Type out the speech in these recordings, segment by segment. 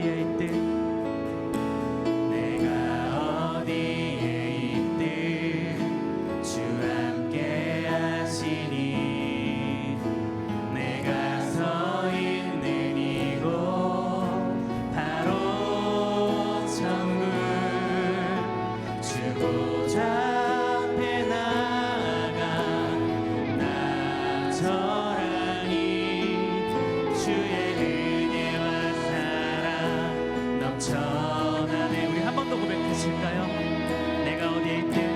어디에 있든 주 함께 하시니 내가 서 있는 이곳 바로 천국 주 보좌 앞에 나아가 나처라니 주의 은혜와 사랑 넘쳐나네. 우리 한 번 더 고백하실까요? 내가 어디에 있든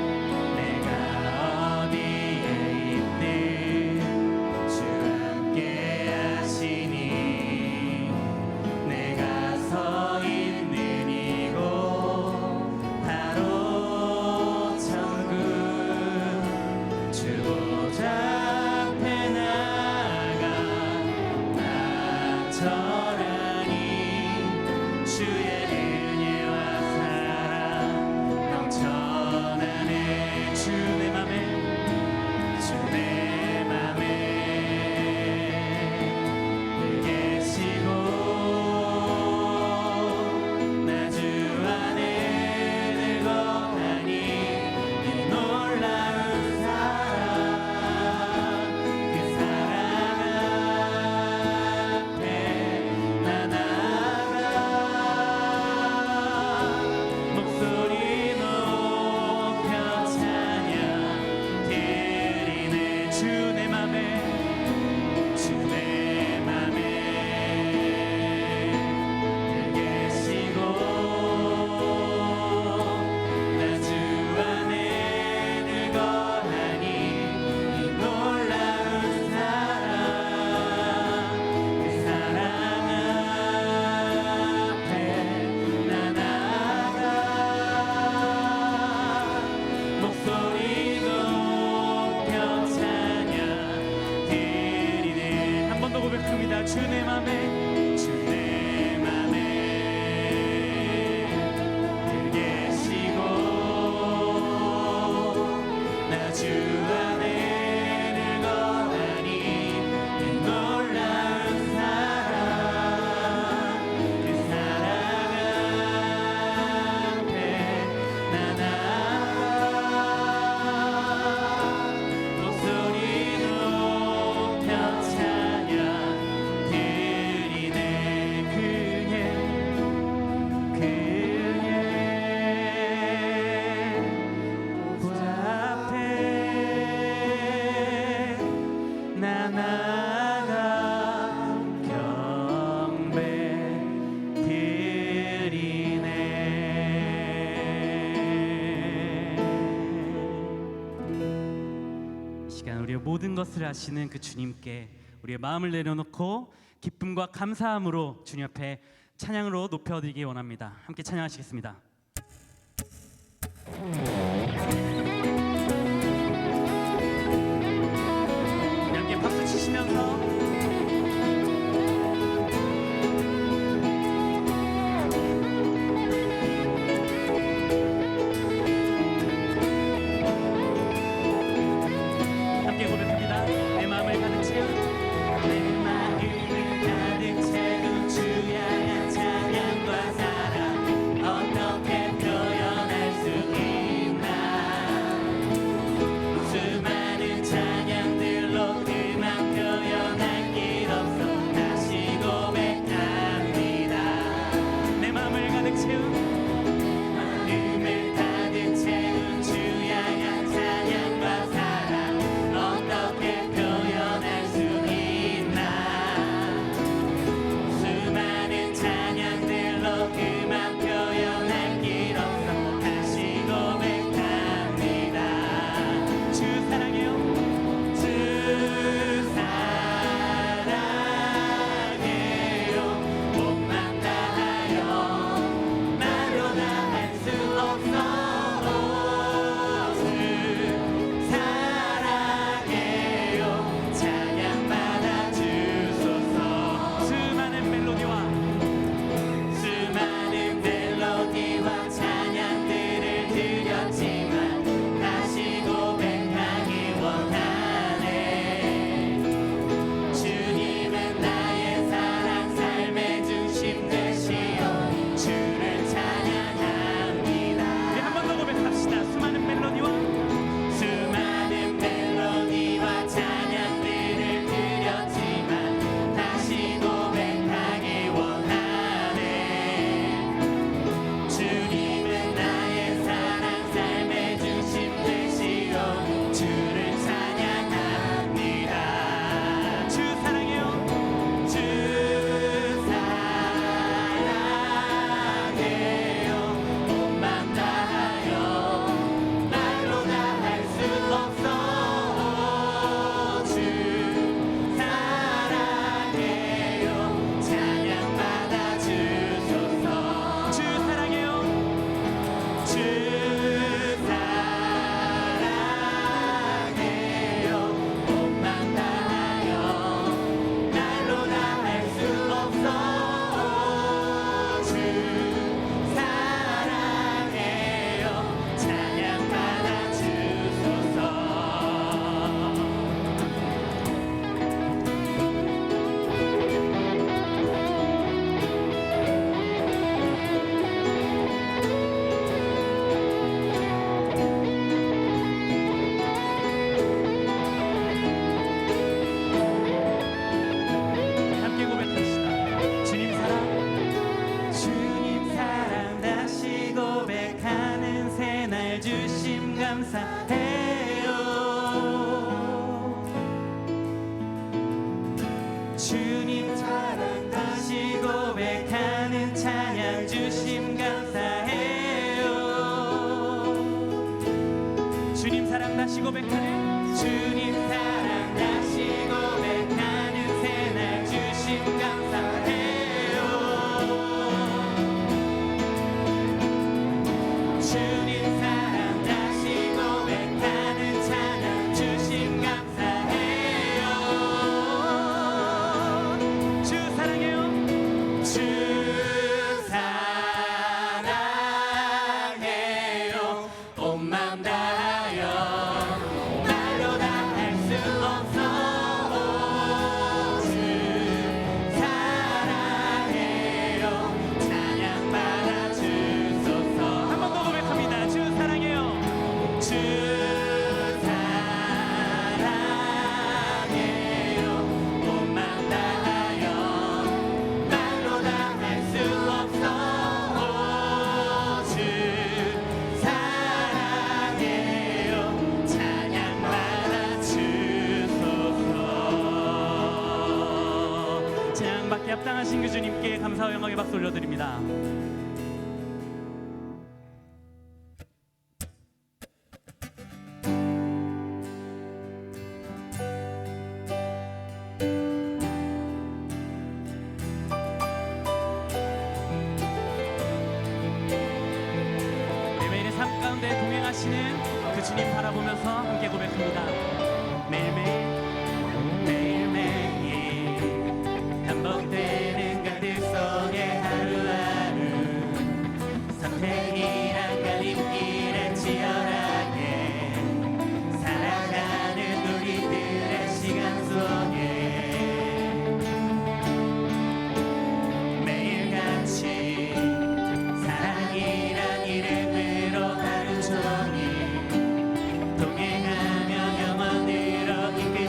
우리의 모든 것을 아시는 그 주님께 우리의 마음을 내려놓고 기쁨과 감사함으로 주님 앞에 찬양으로 높여드리기 원합니다. 함께 찬양하시겠습니다. 함께 박수 치시면서 수많은 찬양들로 그만 표현할 찬양 주심 감사해요. 주님 사랑 다시 고백하네. 주님 사랑 다시 고백하는 새날 주심 감사해요. 주님 사랑 다시 고백하는 찬양 주심 감사해요. 주 사랑해요. 주 사랑해요. 온 맘 다하여 말로 다 할 수 없어. 주 사랑해요. 찬양 받아 주소서. 한 번 더 고백합니다. 주 사랑해요. 주 사랑해요. 온 맘 다하여 말로 다 할 수 없어. 주 사랑해요. 찬양 받아 주소서. 찬양받기 합당하신 그 주님께 감사와 영광의 박수 올려드립니다. 매일의 삶 가운데 동행하시는 그 주님 바라보면서 함께 고백합니다. 매일매일 매일매일 반복되는 갈등 속에 하루하루 선택이란 갈림길에 치열하게 살아가는 우리들의 시간 속에 매일같이 사랑이란 이름으로 하루 종일 동행하며 영원으로 이끌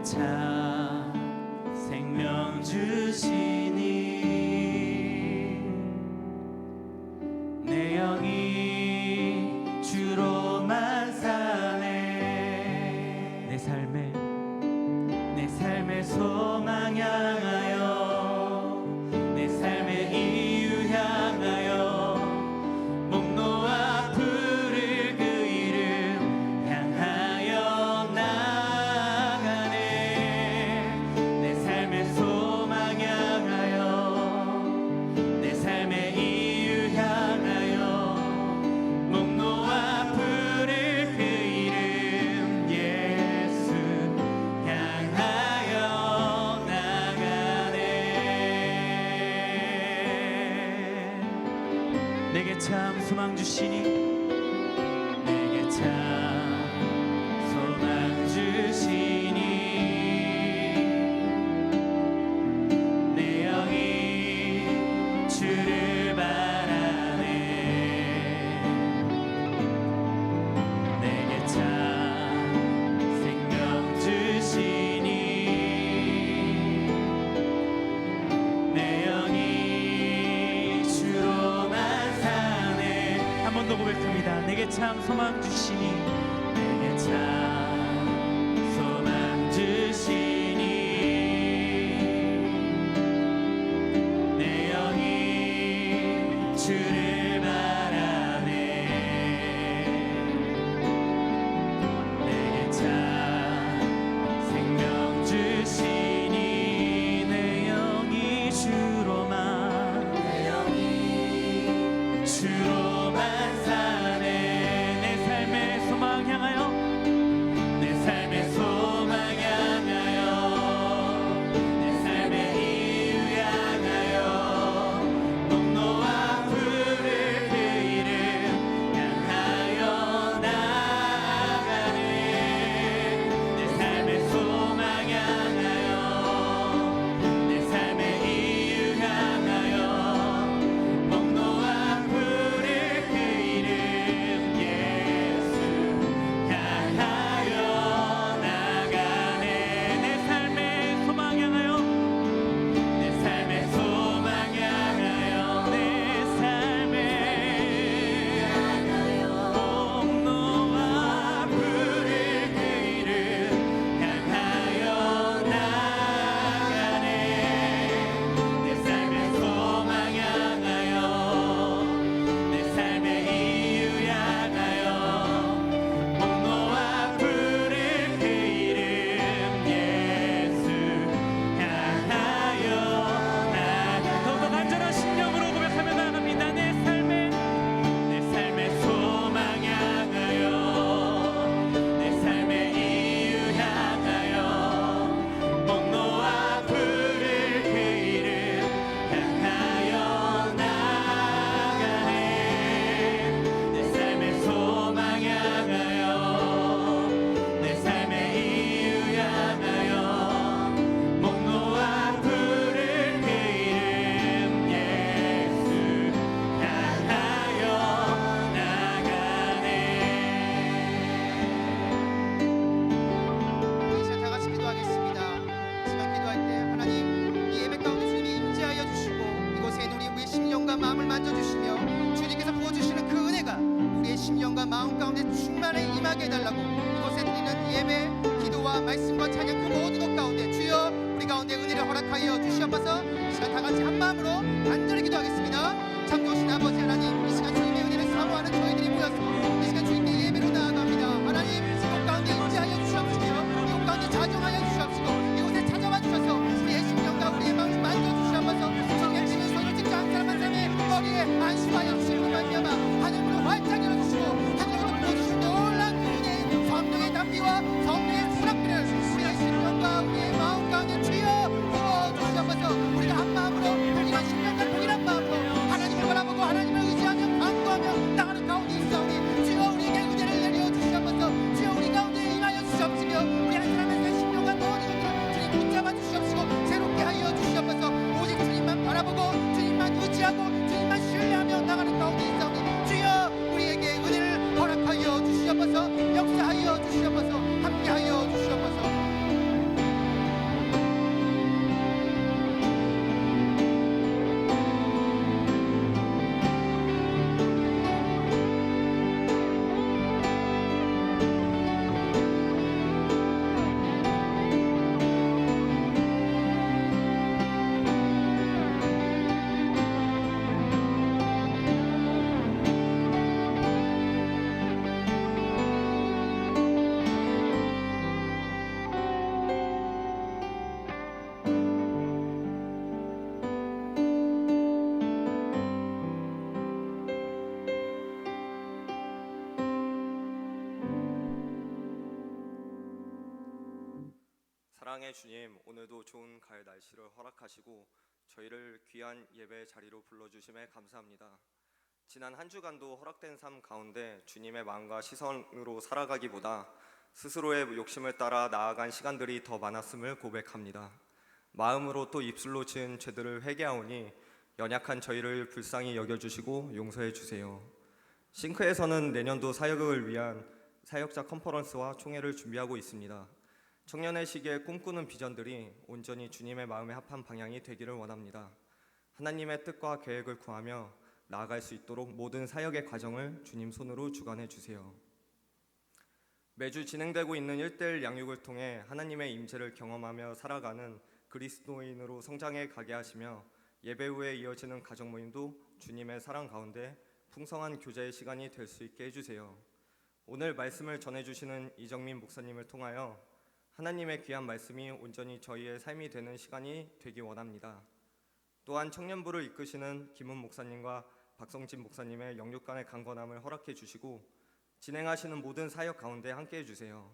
내게 참 생명 주시니 내 영이 주로만 사네. 내 삶의 소망 향하여 내 삶의 이유 향하여 목 놓아 부를 그 이름 향하여 나가네. 내 삶의 소망 향하여 내 삶의 이유 향하여 목 놓아 부를 그 이름 예수 향하여 나가네. 내게 참 소망 주시니 내게 참 소망 주시니 내 영이 주를 바라네. 내게 참 생명 주시니 내 영이 주로만 사네. 한 번 더 고백합니다. 내게 참 소망 주시니 내게 참 소망 주시니 내 영이 주를 바라네. 내게 참 생명 주시니 내 영이 주로만 사네. 내 삶의 소망 향하여 내 삶의 소망 향하여 내 삶의 이유 향하여 목 놓아 부를 그 이름 향하여 나가네. 내 삶의 소망 향하여 내 삶의 이유 향하여 목 놓아 부를 그 이름 예수 향하여 나가네. 내 삶의 소망 향하여 내 삶의 소망 향하여 내 삶의 목 놓아 부를 그 이름 향하여 나가네. 내 삶의 소망 향하여 내 삶의 이유 향하여 목 놓아 부를 그 이름 예수 향하여 나가. 더욱더 간절한 심령으로 고백하며 나갑니다. 내 삶의 소망 향하여 내 삶의 이유 향하여 목 놓아 부를 그 이름 향하여 나가네. 내 삶의 소망 향하여 내 삶의 이유 향하여 목 놓아 부를 그 이름 예수 향하여 나가네. 이 시간 다 같이 기도하겠습니다. 시간 기도할 때 하나님 이 예배 가운데 주님이 임재하여 주시고 이곳에 있는 우리의 심령과 마음을 만져주시며 주님께서 부어주시는 그 은혜가 우리의 심령과 마음 가운데 충만히 임하게 해달라고 이곳에 드리는 예배, 기도와 말씀과 찬양 그 모든 것 가운데 주여 우리 가운데 은혜를 허락하여 주시옵소서. 이 시간 다 같이 한 마음으로 간절히 기도하겠습니다. 참 좋으신 아버지 하나님, 이 시간 주님의 은혜를 사모하는 저희들이 모여서 이 시간 주님께 예배로 나아갑니다. 하나님 이곳 가운데 임재하여 주시옵시고 이곳 가운데 자정하여 주시옵시고 이곳에 찾아와 주셔서 우리의 심령과 우리의 마음을 만져주시옵소서. 주님의 지는 손을 찍지 않은 사람 한 사람의 머리에 안수하여 주시는 것 말미암아 하늘으로 활짝 열어주시고 하늘로부터 부어주신 놀라운 은혜의 성령의 담비와 성령의 수락들을 우리의 심령과 우리의 마음 가운데 주여 부어주시옵소서. 우리가 한 마음으로 동일한 심령과 동일한 마음으로 하나님을 바라보고 하나님을 의지하며 간구하며 나가는 가운데 있사오니 주여 우리에게 은혜를 내려 주시옵소서. 주여 우리 가운데 임하여 주시옵시며 우리 한 사람의 새 심령과 사랑의 주님, 오늘도 좋은 가을 날씨를 허락하시고 저희를 귀한 예배 자리로 불러주심에 감사합니다. 지난 한 주간도 허락된 삶 가운데 주님의 마음과 시선으로 살아가기보다 스스로의 욕심을 따라 나아간 시간들이 더 많았음을 고백합니다. 마음으로 또 입술로 지은 죄들을 회개하오니 연약한 저희를 불쌍히 여겨주시고 용서해 주세요. 싱크에서는 내년도 사역을 위한 사역자 컨퍼런스와 총회를 준비하고 있습니다. 청년의 시기에 꿈꾸는 비전들이 온전히 주님의 마음에 합한 방향이 되기를 원합니다. 하나님의 뜻과 계획을 구하며 나아갈 수 있도록 모든 사역의 과정을 주님 손으로 주관해 주세요. 매주 진행되고 있는 1:1 양육을 통해 하나님의 임재를 경험하며 살아가는 그리스도인으로 성장해 가게 하시며 예배 후에 이어지는 가정 모임도 주님의 사랑 가운데 풍성한 교제의 시간이 될 수 있게 해주세요. 오늘 말씀을 전해주시는 이정민 목사님을 통하여 하나님의 귀한 말씀이 온전히 저희의 삶이 되는 시간이 되기 원합니다. 또한 청년부를 이끄시는 김은 목사님과 박성진 목사님의 영육간의 강건함을 허락해 주시고 진행하시는 모든 사역 가운데 함께해 주세요.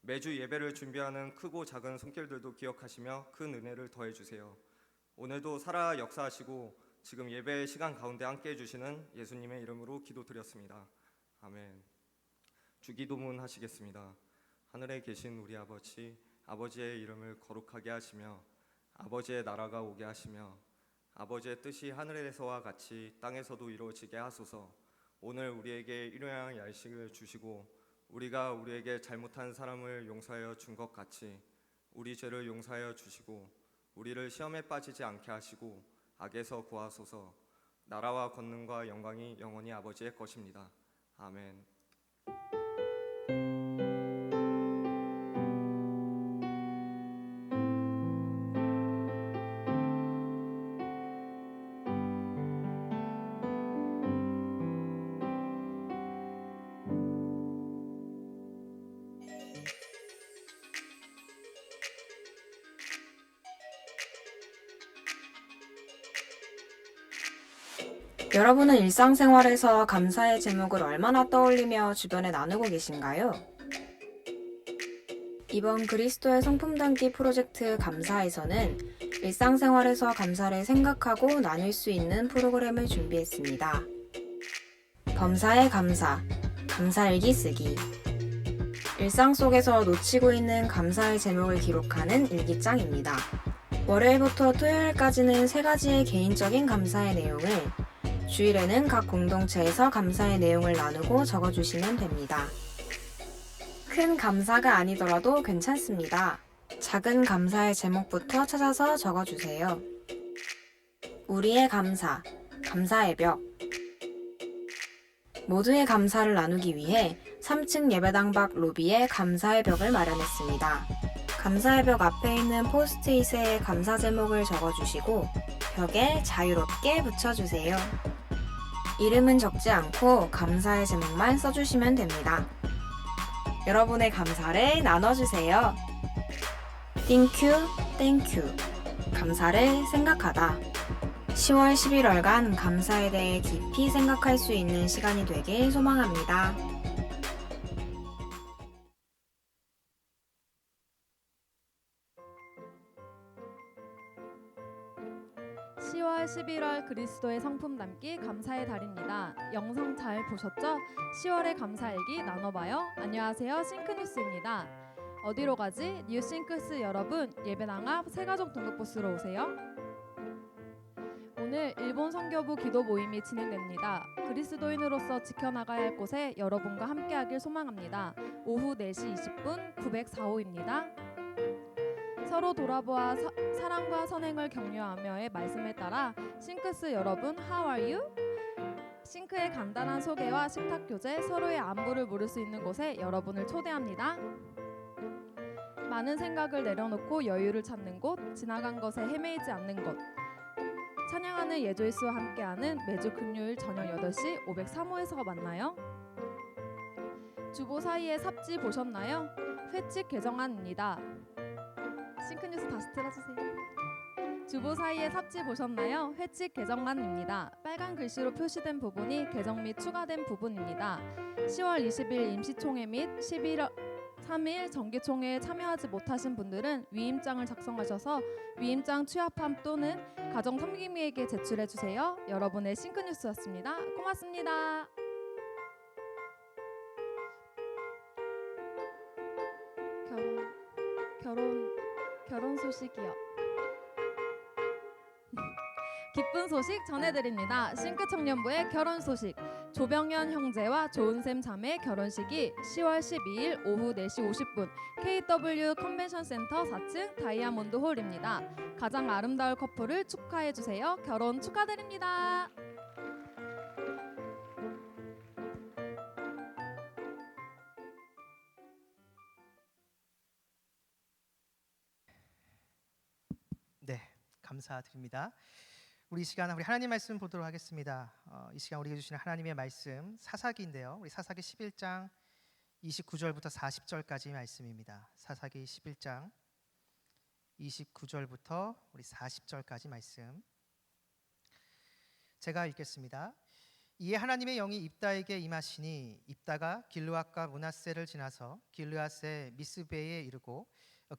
매주 예배를 준비하는 크고 작은 손길들도 기억하시며 큰 은혜를 더해 주세요. 오늘도 살아 역사하시고 지금 예배의 시간 가운데 함께해 주시는 예수님의 이름으로 기도드렸습니다. 아멘. 주기도문 하시겠습니다. 하늘에 계신 우리 아버지, 아버지의 이름을 거룩하게 하시며 아버지의 나라가 오게 하시며 아버지의 뜻이 하늘에서와 같이 땅에서도 이루어지게 하소서. 오늘 우리에게 일용할 양식을 주시고 우리가 우리에게 잘못한 사람을 용서하여 준 것 같이 우리 죄를 용서하여 주시고 우리를 시험에 빠지지 않게 하시고 악에서 구하소서. 나라와 권능과 영광이 영원히 아버지의 것입니다. 아멘. 여러분은 일상생활에서 감사의 제목을 얼마나 떠올리며 주변에 나누고 계신가요? 이번 그리스도의 성품 담기 프로젝트 감사에서는 일상생활에서 감사를 생각하고 나눌 수 있는 프로그램을 준비했습니다. 범사의 감사, 감사일기 쓰기. 일상 속에서 놓치고 있는 감사의 제목을 기록하는 일기장입니다. 월요일부터 토요일까지는 3가지의 개인적인 감사의 내용을, 주일에는 각 공동체에서 감사의 내용을 나누고 적어주시면 됩니다. 큰 감사가 아니더라도 괜찮습니다. 작은 감사의 제목부터 찾아서 적어주세요. 우리의 감사, 감사의 벽. 모두의 감사를 나누기 위해 3층 예배당 밖 로비에 감사의 벽을 마련했습니다. 감사의 벽 앞에 있는 포스트잇에 감사 제목을 적어주시고 벽에 자유롭게 붙여주세요. 이름은 적지 않고 감사의 제목만 써주시면 됩니다. 여러분의 감사를 나눠주세요. Thank you, thank you. 감사를 생각하다. 10월 11월간 감사에 대해 깊이 생각할 수 있는 시간이 되길 소망합니다. (10월 11월) 그리스도의 성품 담기 감사의 달입니다. 영상 잘 보셨죠? 10월의 감사일기 나눠봐요. 안녕하세요, 싱크뉴스입니다. 어디로 가지? 뉴싱크스 여러분, 예배당 앞 세가족 등록부스로 오세요. 오늘 일본 선교부 기도 모임이 진행됩니다. 그리스도인으로서 지켜나가야 할 곳에 여러분과 함께하길 소망합니다. 오후 4시 20분 904호입니다. 서로 돌아보아 사랑과 선행을 격려하며의 말씀에 따라 싱크스 여러분, How are you? 싱크의 간단한 소개와 식탁 교제, 서로의 안부를 물을 수 있는 곳에 여러분을 초대합니다. 많은 생각을 내려놓고 여유를 찾는 곳, 지나간 것에 헤매이지 않는 곳. 찬양하는 예조이스와 함께하는 매주 금요일 저녁 8시 503호에서 만나요. 주보 사이에 삽지 보셨나요? 회칙 개정안입니다. 싱크뉴스 다시 틀어주세요. 주보 사이에 삽지 보셨나요? 회칙 개정안입니다. 빨간 글씨로 표시된 부분이 개정 및 추가된 부분입니다. 10월 20일 임시총회 및 11월 3일 정기총회에 참여하지 못하신 분들은 위임장을 작성하셔서 위임장 취합함 또는 가정 섬김이에게 제출해 주세요. 여러분의 싱크뉴스였습니다. 고맙습니다. 결혼 소식이요. 기쁜 소식 전해드립니다. 싱크 청년부의 결혼 소식. 조병현 형제와 조은샘 자매의 결혼식이 10월 12일 오후 4시 50분 KW 컨벤션 센터 4층 다이아몬드 홀입니다. 가장 아름다울 커플을 축하해 주세요. 결혼 축하드립니다. 네, 감사드립니다. 우리 이 시간 우리 하나님 말씀 보도록 하겠습니다. 이 시간 우리에게 주시는 하나님의 말씀 사사기인데요. 우리 사사기 11장 29절부터 40절까지 말씀입니다. 사사기 11장 29절부터 우리 40절까지 말씀 제가 읽겠습니다. 이에 하나님의 영이 입다에게 임하시니 입다가 길르앗과 므낫세를 지나서 길르앗의 미스베에 이르고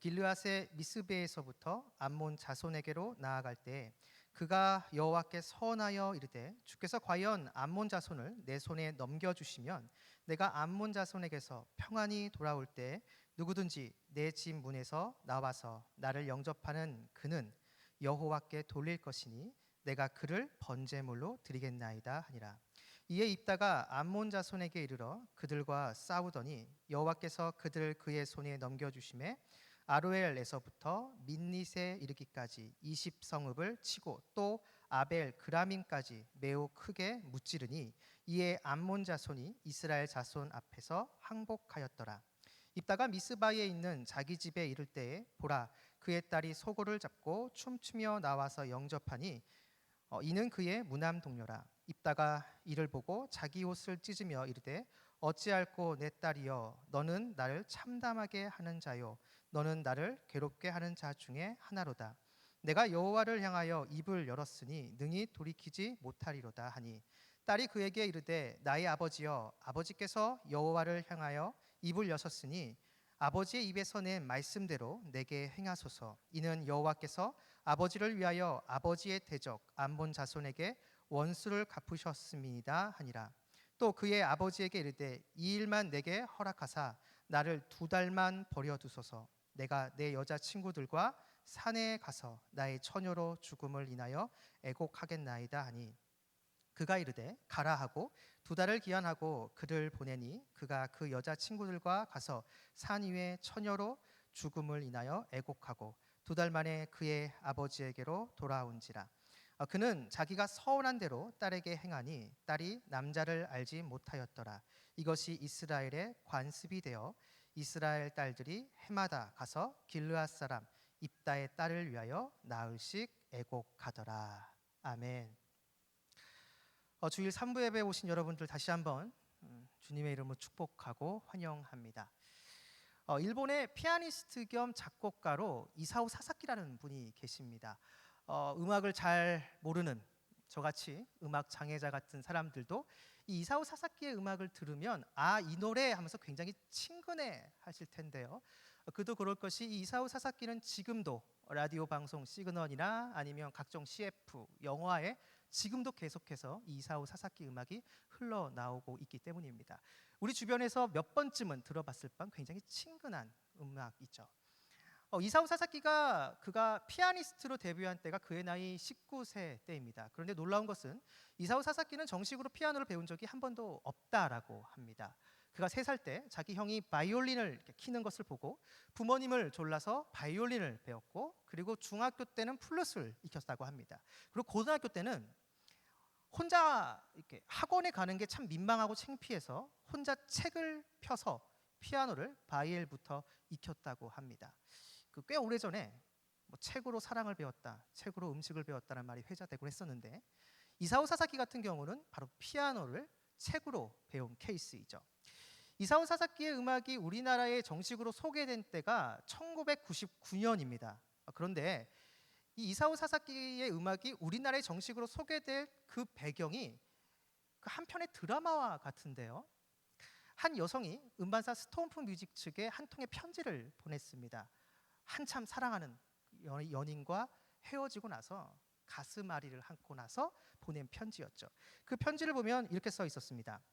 길르앗의 미스베에서부터 암몬 자손에게로 나아갈 때 그가 여호와께 서원하여 이르되 주께서 과연 암몬 자손을 내 손에 넘겨주시면 내가 암몬 자손에게서 평안히 돌아올 때 누구든지 내 집 문에서 나와서 나를 영접하는 그는 여호와께 돌릴 것이니 내가 그를 번제물로 드리겠나이다 하니라. 이에 입다가 암몬 자손에게 이르러 그들과 싸우더니 여호와께서 그들을 그의 손에 넘겨주심에 아로엘에서부터 민닛에 이르기까지 20성읍을 치고 또 아벨 그라민까지 매우 크게 무찌르니 이에 암몬 자손이 이스라엘 자손 앞에서 항복하였더라. 입다가 미스바에 있는 자기 집에 이를 때에 보라 그의 딸이 소고를 잡고 춤추며 나와서 영접하니 이는 그의 무남 동료라. 입다가 이를 보고 자기 옷을 찢으며 이르되 어찌할꼬 내 딸이여 너는 나를 참담하게 하는 자요 너는 나를 괴롭게 하는 자 중에 하나로다. 내가 여호와를 향하여 입을 열었으니 능히 돌이키지 못하리로다 하니 딸이 그에게 이르되 나의 아버지여 아버지께서 여호와를 향하여 입을 여셨으니 아버지의 입에서 낸 말씀대로 내게 행하소서. 이는 여호와께서 아버지를 위하여 아버지의 대적 암몬 자손에게 원수를 갚으셨습니다 하니라. 또 그의 아버지에게 이르되 이 일만 내게 허락하사 나를 2달만 버려두소서. 내가 내 여자 친구들과 산에 가서 나의 처녀로 죽음을 인하여 애곡하겠나이다 하니 그가 이르되 가라 하고 2달을 기한하고 그를 보내니 그가 그 여자 친구들과 가서 산 위에 처녀로 죽음을 인하여 애곡하고 2달 만에 그의 아버지에게로 돌아온지라. 그는 자기가 서원한 대로 딸에게 행하니 딸이 남자를 알지 못하였더라. 이것이 이스라엘의 관습이 되어 이스라엘 딸들이 해마다 가서 길르앗 사람 입다의 딸을 위하여 나흘씩 애곡하더라. 아멘. 주일 3부 예배에 오신 여러분들 다시 한번 주님의 이름으로 축복하고 환영합니다. 일본의 피아니스트 겸 작곡가로 이사오 사사키라는 분이 계십니다. 음악을 잘 모르는 저같이 음악 장애자 같은 사람들도 이 이사오 사사키의 음악을 들으면 이 노래 하면서 굉장히 친근해 하실 텐데요. 그도 그럴 것이 이 이사오 사사키는 지금도 라디오 방송 시그널이나 아니면 각종 CF 영화에 지금도 계속해서 이 이사오 사사키 음악이 흘러나오고 있기 때문입니다. 우리 주변에서 몇 번쯤은 들어봤을 뻔 굉장히 친근한 음악이죠. 이사오 사사키가 그가 피아니스트로 데뷔한 때가 그의 나이 19세 때입니다. 그런데 놀라운 것은 이사오 사사키는 정식으로 피아노를 배운 적이 한 번도 없다라고 합니다. 그가 3살 때 자기 형이 바이올린을 키는 것을 보고 부모님을 졸라서 바이올린을 배웠고 그리고 중학교 때는 플룻을 익혔다고 합니다. 그리고 고등학교 때는 혼자 이렇게 학원에 가는 게 참 민망하고 창피해서 혼자 책을 펴서 피아노를 바이엘부터 익혔다고 합니다. 꽤 오래전에 책으로 사랑을 배웠다, 책으로 음식을 배웠다는 말이 회자되곤 했었는데 이사오 사사키 같은 경우는 바로 피아노를 책으로 배운 케이스이죠. 이사오 사사키의 음악이 우리나라에 정식으로 소개된 때가 1999년입니다. 그런데 이 이사오 사사키의 음악이 우리나라에 정식으로 소개될 그 배경이 그 한 편의 드라마와 같은데요. 한 여성이 음반사 스톰프 뮤직 측에 한 통의 편지를 보냈습니다. 한참 사랑하는 연인과 헤어지고 나서 가슴앓이를 안고 나서 보낸 편지였죠. 그 편지를 보면 이렇게 써 있었습니다.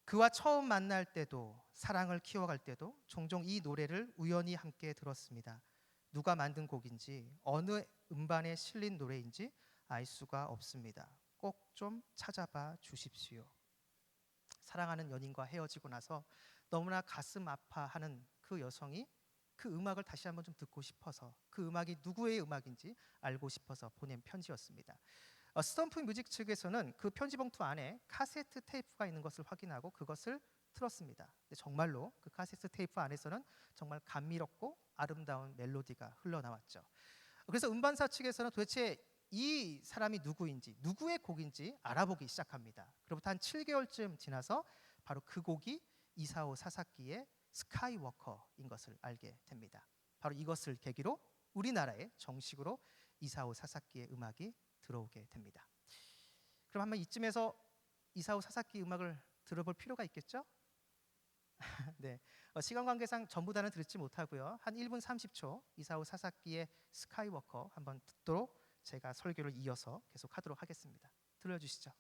그와 처음 만날 때도 사랑을 키워갈 때도 종종 이 노래를 우연히 함께 들었습니다. 누가 만든 곡인지 어느 음반에 실린 노래인지 알 수가 없습니다. 꼭 좀 찾아봐 주십시오. 사랑하는 연인과 헤어지고 나서 너무나 가슴 아파하는 그 여성이 그 음악을 다시 한번 좀 듣고 싶어서 그 음악이 누구의 음악인지 알고 싶어서 보낸 편지였습니다. 스톰프 뮤직 측에서는 그 편지 봉투 안에 카세트 테이프가 있는 것을 확인하고 그것을 틀었습니다. 근데 정말로 그 카세트 테이프 안에서는 정말 감미롭고 아름다운 멜로디가 흘러나왔죠. 그래서 음반사 측에서는 도대체 이 사람이 누구인지, 누구의 곡인지 알아보기 시작합니다. 그로부터 한 7개월쯤 지나서 바로 그 곡이 이사오 사사키의 스카이워커인 것을 알게 됩니다. 바로 이것을 계기로 우리나라에 정식으로 이사오 사사키의 음악이 들어오게 됩니다. 그럼 한번 이쯤에서 이사오 사사키 음악을 들어볼 필요가 있겠죠? 네, 시간 관계상 전부 다는 듣지 못하고요. 한 1분 30초 이사오 사사키의 스카이워커 한번 듣도록 제가 설교를 이어서 계속하도록 하겠습니다. 들려주시죠.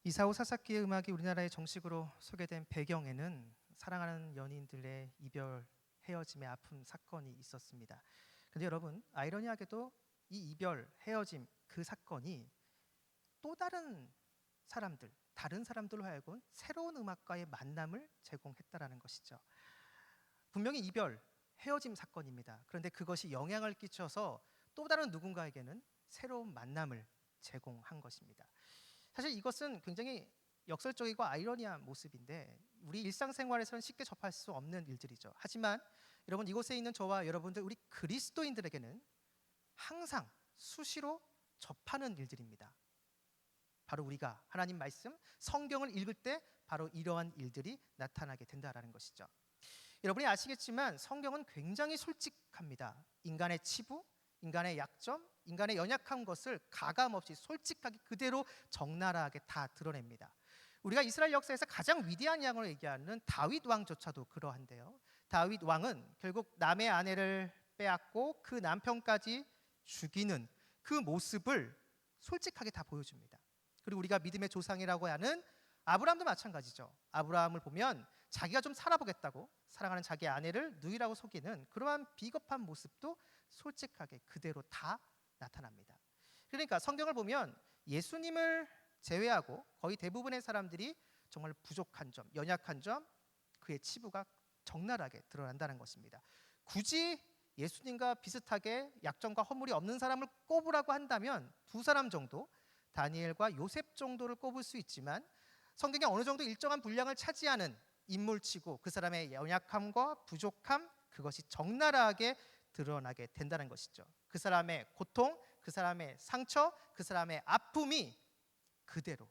이사오 사사키의 음악이 우리나라에 정식으로 소개된 배경에는 사랑하는 연인들의 이별, 헤어짐의 아픈 사건이 있었습니다. 근데 여러분, 아이러니하게도 이 이별, 헤어짐, 그 사건이 또 다른 사람들, 다른 사람들로 하여금 새로운 음악과의 만남을 제공했다라는 것이죠. 분명히 이별, 헤어짐 사건입니다. 그런데 그것이 영향을 끼쳐서 또 다른 누군가에게는 새로운 만남을 제공한 것입니다. 사실 이것은 굉장히 역설적이고 아이러니한 모습인데 우리 일상생활에서는 쉽게 접할 수 없는 일들이죠. 하지만 여러분, 이곳에 있는 저와 여러분들, 우리 그리스도인들에게는 항상 수시로 접하는 일들입니다. 바로 우리가 하나님 말씀, 성경을 읽을 때 바로 이러한 일들이 나타나게 된다라는 것이죠. 여러분이 아시겠지만 성경은 굉장히 솔직합니다. 인간의 치부, 인간의 약점, 인간의 연약한 것을 가감없이 솔직하게 그대로 적나라하게 다 드러냅니다. 우리가 이스라엘 역사에서 가장 위대한 양으로 얘기하는 다윗 왕조차도 그러한데요. 다윗 왕은 결국 남의 아내를 빼앗고 그 남편까지 죽이는 그 모습을 솔직하게 다 보여줍니다. 그리고 우리가 믿음의 조상이라고 하는 아브라함도 마찬가지죠. 아브라함을 보면 자기가 좀 살아보겠다고 사랑하는 자기 아내를 누이라고 속이는 그러한 비겁한 모습도 솔직하게 그대로 다 나타납니다. 그러니까 성경을 보면 예수님을 제외하고 거의 대부분의 사람들이 정말 부족한 점, 연약한 점, 그의 치부가 적나라하게 드러난다는 것입니다. 굳이 예수님과 비슷하게 약점과 허물이 없는 사람을 꼽으라고 한다면 두 사람 정도, 다니엘과 요셉 정도를 꼽을 수 있지만 성경에 어느 정도 일정한 분량을 차지하는 인물치고 그 사람의 연약함과 부족함, 그것이 적나라하게 드러나게 된다는 것이죠. 그 사람의 고통, 그 사람의 상처, 그 사람의 아픔이 그대로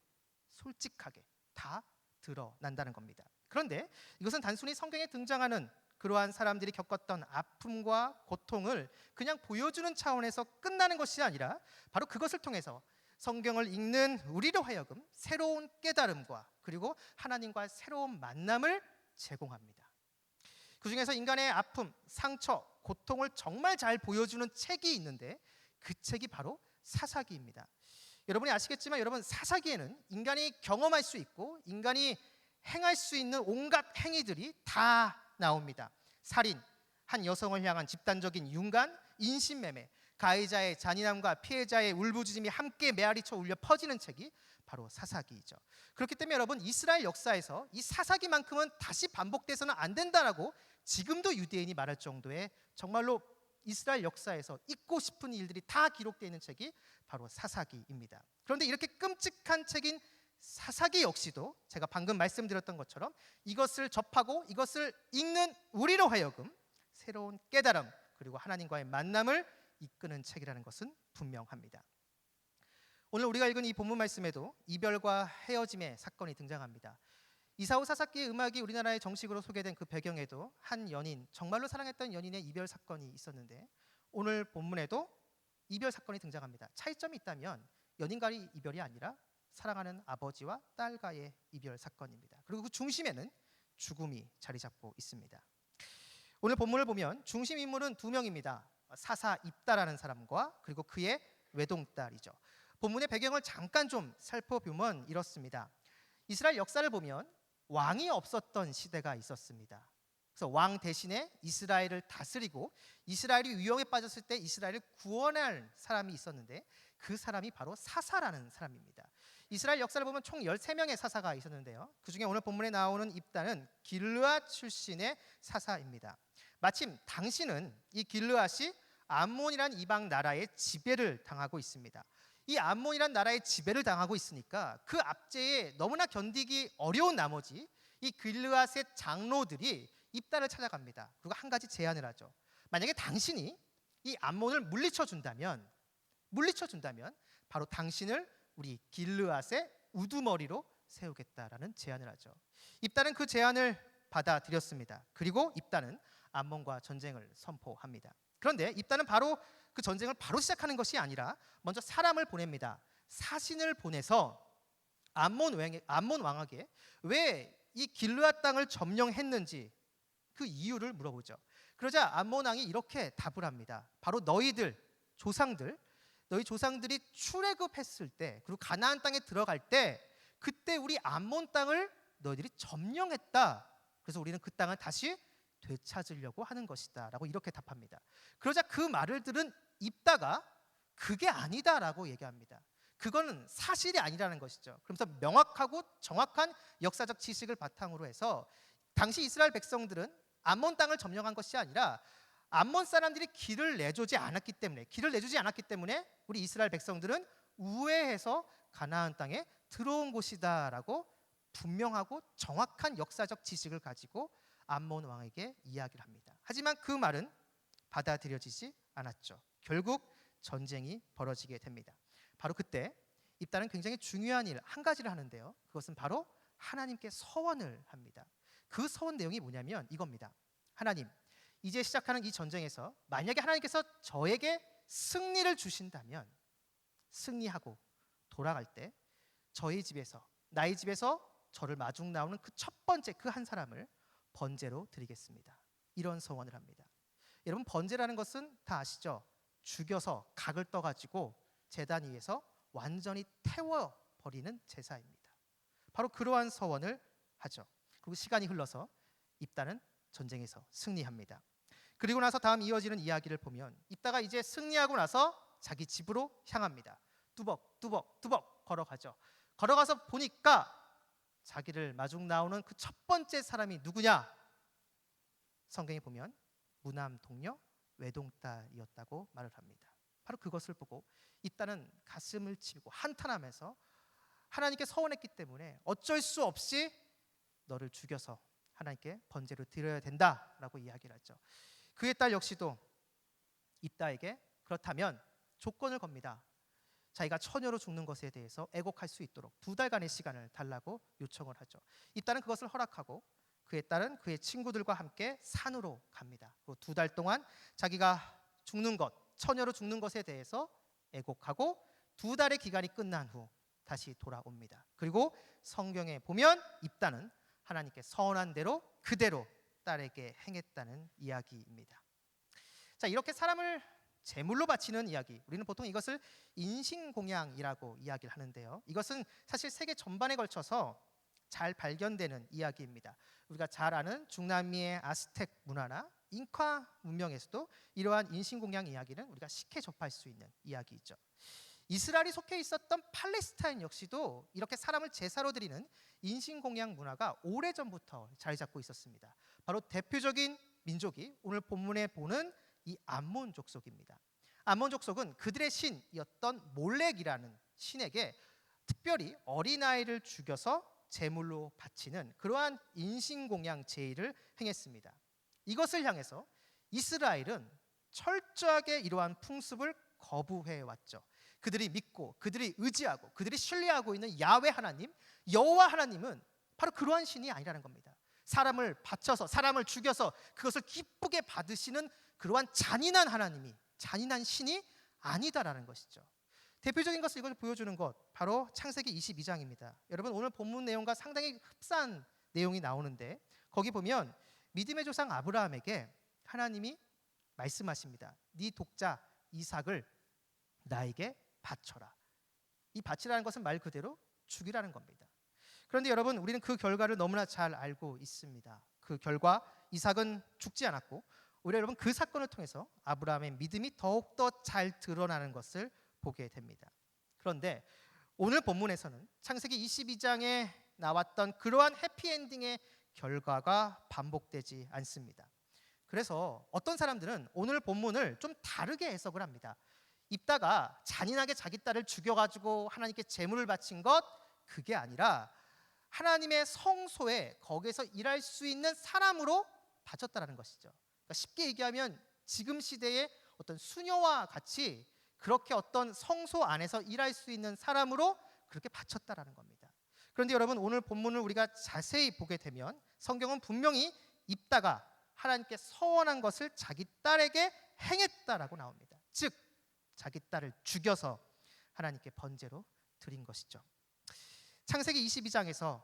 솔직하게 다 드러난다는 겁니다. 그런데 이것은 단순히 성경에 등장하는 그러한 사람들이 겪었던 아픔과 고통을 그냥 보여주는 차원에서 끝나는 것이 아니라 바로 그것을 통해서 성경을 읽는 우리로 하여금 새로운 깨달음과 그리고 하나님과의 새로운 만남을 제공합니다. 그 중에서 인간의 아픔, 상처, 고통을 정말 잘 보여주는 책이 있는데 그 책이 바로 사사기입니다. 여러분이 아시겠지만 여러분, 사사기에는 인간이 경험할 수 있고 인간이 행할 수 있는 온갖 행위들이 다 나옵니다. 살인, 한 여성을 향한 집단적인 윤간, 인신매매, 가해자의 잔인함과 피해자의 울부짖음이 함께 메아리쳐 울려 퍼지는 책이 바로 사사기이죠. 그렇기 때문에 여러분, 이스라엘 역사에서 이 사사기만큼은 다시 반복돼서는 안 된다라고 지금도 유대인이 말할 정도의 정말로 이스라엘 역사에서 잊고 싶은 일들이 다 기록되어 있는 책이 바로 사사기입니다. 그런데 이렇게 끔찍한 책인 사사기 역시도 제가 방금 말씀드렸던 것처럼 이것을 접하고 이것을 읽는 우리로 하여금 새로운 깨달음 그리고 하나님과의 만남을 이끄는 책이라는 것은 분명합니다. 오늘 우리가 읽은 이 본문 말씀에도 이별과 헤어짐의 사건이 등장합니다. 이사후 사사기의 음악이 우리나라에 정식으로 소개된 그 배경에도 한 연인, 정말로 사랑했던 연인의 이별 사건이 있었는데 오늘 본문에도 이별 사건이 등장합니다. 차이점이 있다면 연인과의 이별이 아니라 사랑하는 아버지와 딸과의 이별 사건입니다. 그리고 그 중심에는 죽음이 자리 잡고 있습니다. 오늘 본문을 보면 중심 인물은 두 명입니다. 사사 입다라는 사람과 그리고 그의 외동딸이죠. 본문의 배경을 잠깐 좀 살펴보면 이렇습니다. 이스라엘 역사를 보면 왕이 없었던 시대가 있었습니다. 그래서 왕 대신에 이스라엘을 다스리고 이스라엘이 위험에 빠졌을 때 이스라엘을 구원할 사람이 있었는데 그 사람이 바로 사사라는 사람입니다. 이스라엘 역사를 보면 총 13명의 사사가 있었는데요. 그중에 오늘 본문에 나오는 입다는 길르앗 출신의 사사입니다. 마침 당시는 이 길르앗이 암몬이란 이방 나라의 지배를 당하고 있습니다. 이 암몬이란 나라의 지배를 당하고 있으니까 그 압제에 너무나 견디기 어려운 나머지 이 길르앗의 장로들이 입다를 찾아갑니다. 그리고 한 가지 제안을 하죠. 만약에 당신이 이 암몬을 물리쳐 준다면 바로 당신을 우리 길르앗의 우두머리로 세우겠다라는 제안을 하죠. 입다는 그 제안을 받아들였습니다. 그리고 입다는 암몬과 전쟁을 선포합니다. 그런데 입다는 바로 그 전쟁을 바로 시작하는 것이 아니라 먼저 사람을 보냅니다. 사신을 보내서 암몬 왕에게 왜 이 길르앗 땅을 점령했는지 그 이유를 물어보죠. 그러자 암몬 왕이 이렇게 답을 합니다. 바로 너희 조상들이 출애굽했을 때 그리고 가나안 땅에 들어갈 때 그때 우리 암몬 땅을 너희들이 점령했다. 그래서 우리는 그 땅을 다시 되찾으려고 하는 것이다 라고 이렇게 답합니다. 그러자 그 말을 들은 입다가 그게 아니다라고 얘기합니다. 그거는 사실이 아니라는 것이죠. 그러면서 명확하고 정확한 역사적 지식을 바탕으로 해서 당시 이스라엘 백성들은 암몬 땅을 점령한 것이 아니라 암몬 사람들이 길을 내주지 않았기 때문에 우리 이스라엘 백성들은 우회해서 가나안 땅에 들어온 곳이다라고 분명하고 정확한 역사적 지식을 가지고 암몬 왕에게 이야기를 합니다. 하지만 그 말은 받아들여지지 않았죠. 결국 전쟁이 벌어지게 됩니다. 바로 그때 입다는 굉장히 중요한 일 한 가지를 하는데요. 그것은 바로 하나님께 서원을 합니다. 그 서원 내용이 뭐냐면 이겁니다. 하나님, 이제 시작하는 이 전쟁에서 만약에 하나님께서 저에게 승리를 주신다면 승리하고 돌아갈 때 나의 집에서 저를 마중 나오는 그 첫 번째 그 한 사람을 번제로 드리겠습니다. 이런 서원을 합니다. 여러분, 번제라는 것은 다 아시죠? 죽여서 각을 떠가지고 제단 위에서 완전히 태워버리는 제사입니다. 바로 그러한 서원을 하죠. 그리고 시간이 흘러서 입다는 전쟁에서 승리합니다. 그리고 나서 다음 이어지는 이야기를 보면 입다가 이제 승리하고 나서 자기 집으로 향합니다. 뚜벅 걸어가죠. 걸어가서 보니까 자기를 마중 나오는 그 첫 번째 사람이 누구냐? 성경에 보면 무남 동료 외동딸이었다고 말을 합니다. 바로 그것을 보고 입다는 가슴을 치고 한탄하면서 하나님께 서원했기 때문에 어쩔 수 없이 너를 죽여서 하나님께 번제를 드려야 된다라고 이야기를 하죠. 그의 딸 역시도 입다에게 그렇다면 조건을 겁니다. 자기가 처녀로 죽는 것에 대해서 애곡할 수 있도록 2달간의 시간을 달라고 요청을 하죠. 입다는 그것을 허락하고 그에 따른 그의 친구들과 함께 산으로 갑니다. 그리고 2달 동안 자기가 죽는 것, 처녀로 죽는 것에 대해서 애곡하고 2달의 기간이 끝난 후 다시 돌아옵니다. 그리고 성경에 보면 입다는 하나님께 서원한 대로 그대로 딸에게 행했다는 이야기입니다. 자, 이렇게 사람을 제물로 바치는 이야기, 우리는 보통 이것을 인신공양이라고 이야기를 하는데요. 이것은 사실 세계 전반에 걸쳐서 잘 발견되는 이야기입니다. 우리가 잘 아는 중남미의 아스텍 문화나 잉카 문명에서도 이러한 인신공양 이야기는 우리가 쉽게 접할 수 있는 이야기이죠. 이스라엘이 속해 있었던 팔레스타인 역시도 이렇게 사람을 제사로 드리는 인신공양 문화가 오래전부터 자리 잡고 있었습니다. 바로 대표적인 민족이 오늘 본문에 보는 이 암몬 족속입니다. 암몬 족속은 그들의 신이었던 몰렉이라는 신에게 특별히 어린아이를 죽여서 제물로 바치는 그러한 인신공양 제의를 행했습니다. 이것을 향해서 이스라엘은 철저하게 이러한 풍습을 거부해 왔죠. 그들이 믿고 그들이 의지하고 그들이 신뢰하고 있는 야훼 하나님, 여호와 하나님은 바로 그러한 신이 아니라는 겁니다. 사람을 바쳐서 사람을 죽여서 그것을 기쁘게 받으시는 그러한 잔인한 하나님이, 잔인한 신이 아니다라는 것이죠. 대표적인 것을 이걸 보여주는 것 바로 창세기 22장입니다. 여러분, 오늘 본문 내용과 상당히 흡사한 내용이 나오는데 거기 보면 믿음의 조상 아브라함에게 하나님이 말씀하십니다. 네 독자 이삭을 나에게 바쳐라. 이 바치라는 것은 말 그대로 죽이라는 겁니다. 그런데 여러분, 우리는 그 결과를 너무나 잘 알고 있습니다. 그 결과 이삭은 죽지 않았고 오히려 여러분 그 사건을 통해서 아브라함의 믿음이 더욱더 잘 드러나는 것을 보게 됩니다. 그런데 오늘 본문에서는 창세기 22장에 나왔던 그러한 해피엔딩의 결과가 반복되지 않습니다. 그래서 어떤 사람들은 오늘 본문을 좀 다르게 해석을 합니다. 입다가 잔인하게 자기 딸을 죽여가지고 하나님께 제물을 바친 것, 그게 아니라 하나님의 성소에 거기에서 일할 수 있는 사람으로 바쳤다라는 것이죠. 그러니까 쉽게 얘기하면 지금 시대의 어떤 수녀와 같이 그렇게 어떤 성소 안에서 일할 수 있는 사람으로 그렇게 바쳤다라는 겁니다. 그런데 여러분, 오늘 본문을 우리가 자세히 보게 되면 성경은 분명히 입다가 하나님께 서원한 것을 자기 딸에게 행했다라고 나옵니다. 즉 자기 딸을 죽여서 하나님께 번제로 드린 것이죠. 창세기 22장에서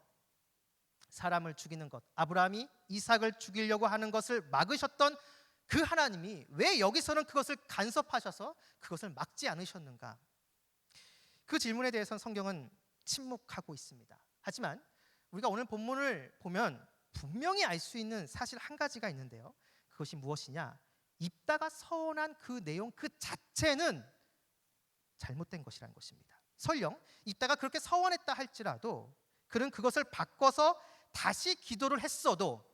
사람을 죽이는 것, 아브라함이 이삭을 죽이려고 하는 것을 막으셨던 그 하나님이 왜 여기서는 그것을 간섭하셔서 그것을 막지 않으셨는가? 그 질문에 대해서는 성경은 침묵하고 있습니다. 하지만 우리가 오늘 본문을 보면 분명히 알 수 있는 사실 한 가지가 있는데요. 그것이 무엇이냐? 입다가 서원한 그 내용 그 자체는 잘못된 것이라는 것입니다. 설령 입다가 그렇게 서원했다 할지라도 그는 그것을 바꿔서 다시 기도를 했어도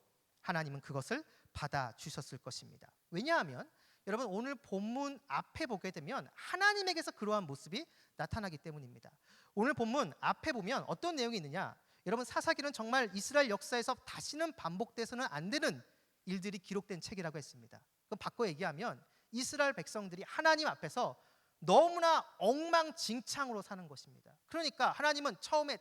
하나님은 그것을 받아주셨을 것입니다. 왜냐하면 여러분, 오늘 본문 앞에 보게 되면 하나님에게서 그러한 모습이 나타나기 때문입니다. 오늘 본문 앞에 보면 어떤 내용이 있느냐? 여러분, 사사기는 정말 이스라엘 역사에서 다시는 반복돼서는 안 되는 일들이 기록된 책이라고 했습니다. 그럼 바꿔 얘기하면 이스라엘 백성들이 하나님 앞에서 너무나 엉망진창으로 사는 것입니다. 그러니까 하나님은 처음에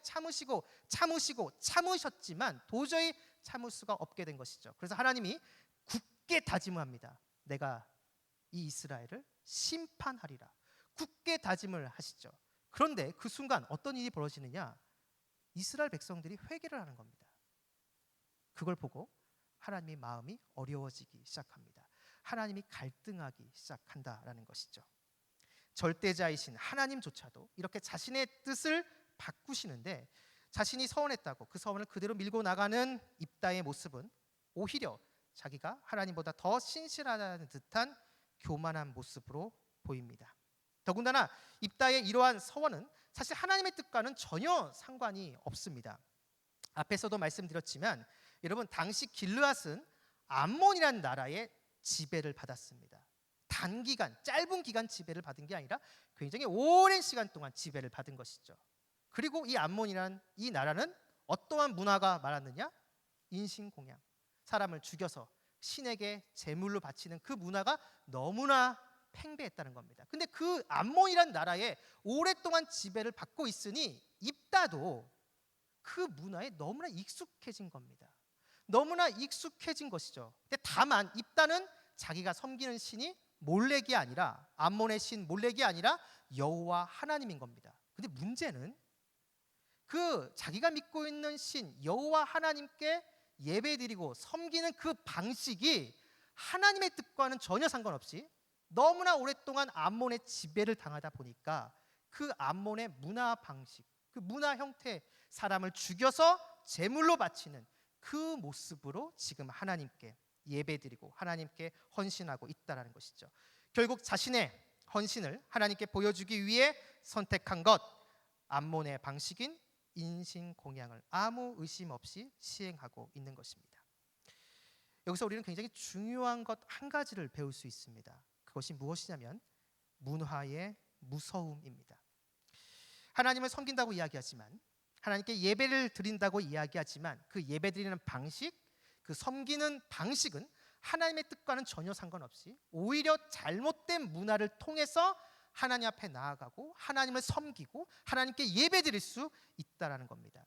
참으셨지만 도저히 참을 수가 없게 된 것이죠. 그래서 하나님이 굳게 다짐을 합니다. 내가 이 이스라엘을 심판하리라. 굳게 다짐을 하시죠. 그런데 그 순간 어떤 일이 벌어지느냐? 이스라엘 백성들이 회개를 하는 겁니다. 그걸 보고 하나님의 마음이 어려워지기 시작합니다. 하나님이 갈등하기 시작한다라는 것이죠. 절대자이신 하나님조차도 이렇게 자신의 뜻을 바꾸시는데 자신이 서원했다고 그 서원을 그대로 밀고 나가는 입다의 모습은 오히려 자기가 하나님보다 더 신실하다는 듯한 교만한 모습으로 보입니다. 더군다나 입다의 이러한 서원은 사실 하나님의 뜻과는 전혀 상관이 없습니다. 앞에서도 말씀드렸지만 여러분, 당시 길르앗은 암몬이라는 나라의 지배를 받았습니다. 단기간, 짧은 기간 지배를 받은 게 아니라 굉장히 오랜 시간 동안 지배를 받은 것이죠. 그리고 이 암몬이라는 이 나라는 어떠한 문화가 많았느냐? 인신공양, 사람을 죽여서 신에게 제물로 바치는 그 문화가 너무나 팽배했다는 겁니다. 근데 그 암몬이란 나라에 오랫동안 지배를 받고 있으니 입다도 그 문화에 너무나 익숙해진 겁니다. 너무나 익숙해진 것이죠. 근데 다만 입다는 자기가 섬기는 신이 몰렉이 아니라, 암몬의 신 몰렉이 아니라 여호와 하나님인 겁니다. 근데 문제는 그 자기가 믿고 있는 신 여호와 하나님께 예배드리고 섬기는 그 방식이 하나님의 뜻과는 전혀 상관없이 너무나 오랫동안 암몬의 지배를 당하다 보니까 그 암몬의 문화 방식, 그 문화 형태, 사람을 죽여서 제물로 바치는 그 모습으로 지금 하나님께 예배드리고 하나님께 헌신하고 있다라는 것이죠. 결국 자신의 헌신을 하나님께 보여주기 위해 선택한 것, 암몬의 방식인 인신공양을 아무 의심 없이 시행하고 있는 것입니다. 여기서 우리는 굉장히 중요한 것 한 가지를 배울 수 있습니다. 그것이 무엇이냐면 문화의 무서움입니다. 하나님을 섬긴다고 이야기하지만, 하나님께 예배를 드린다고 이야기하지만 그 예배드리는 방식, 그 섬기는 방식은 하나님의 뜻과는 전혀 상관없이 오히려 잘못된 문화를 통해서 하나님 앞에 나아가고 하나님을 섬기고 하나님께 예배드릴 수 있다라는 겁니다.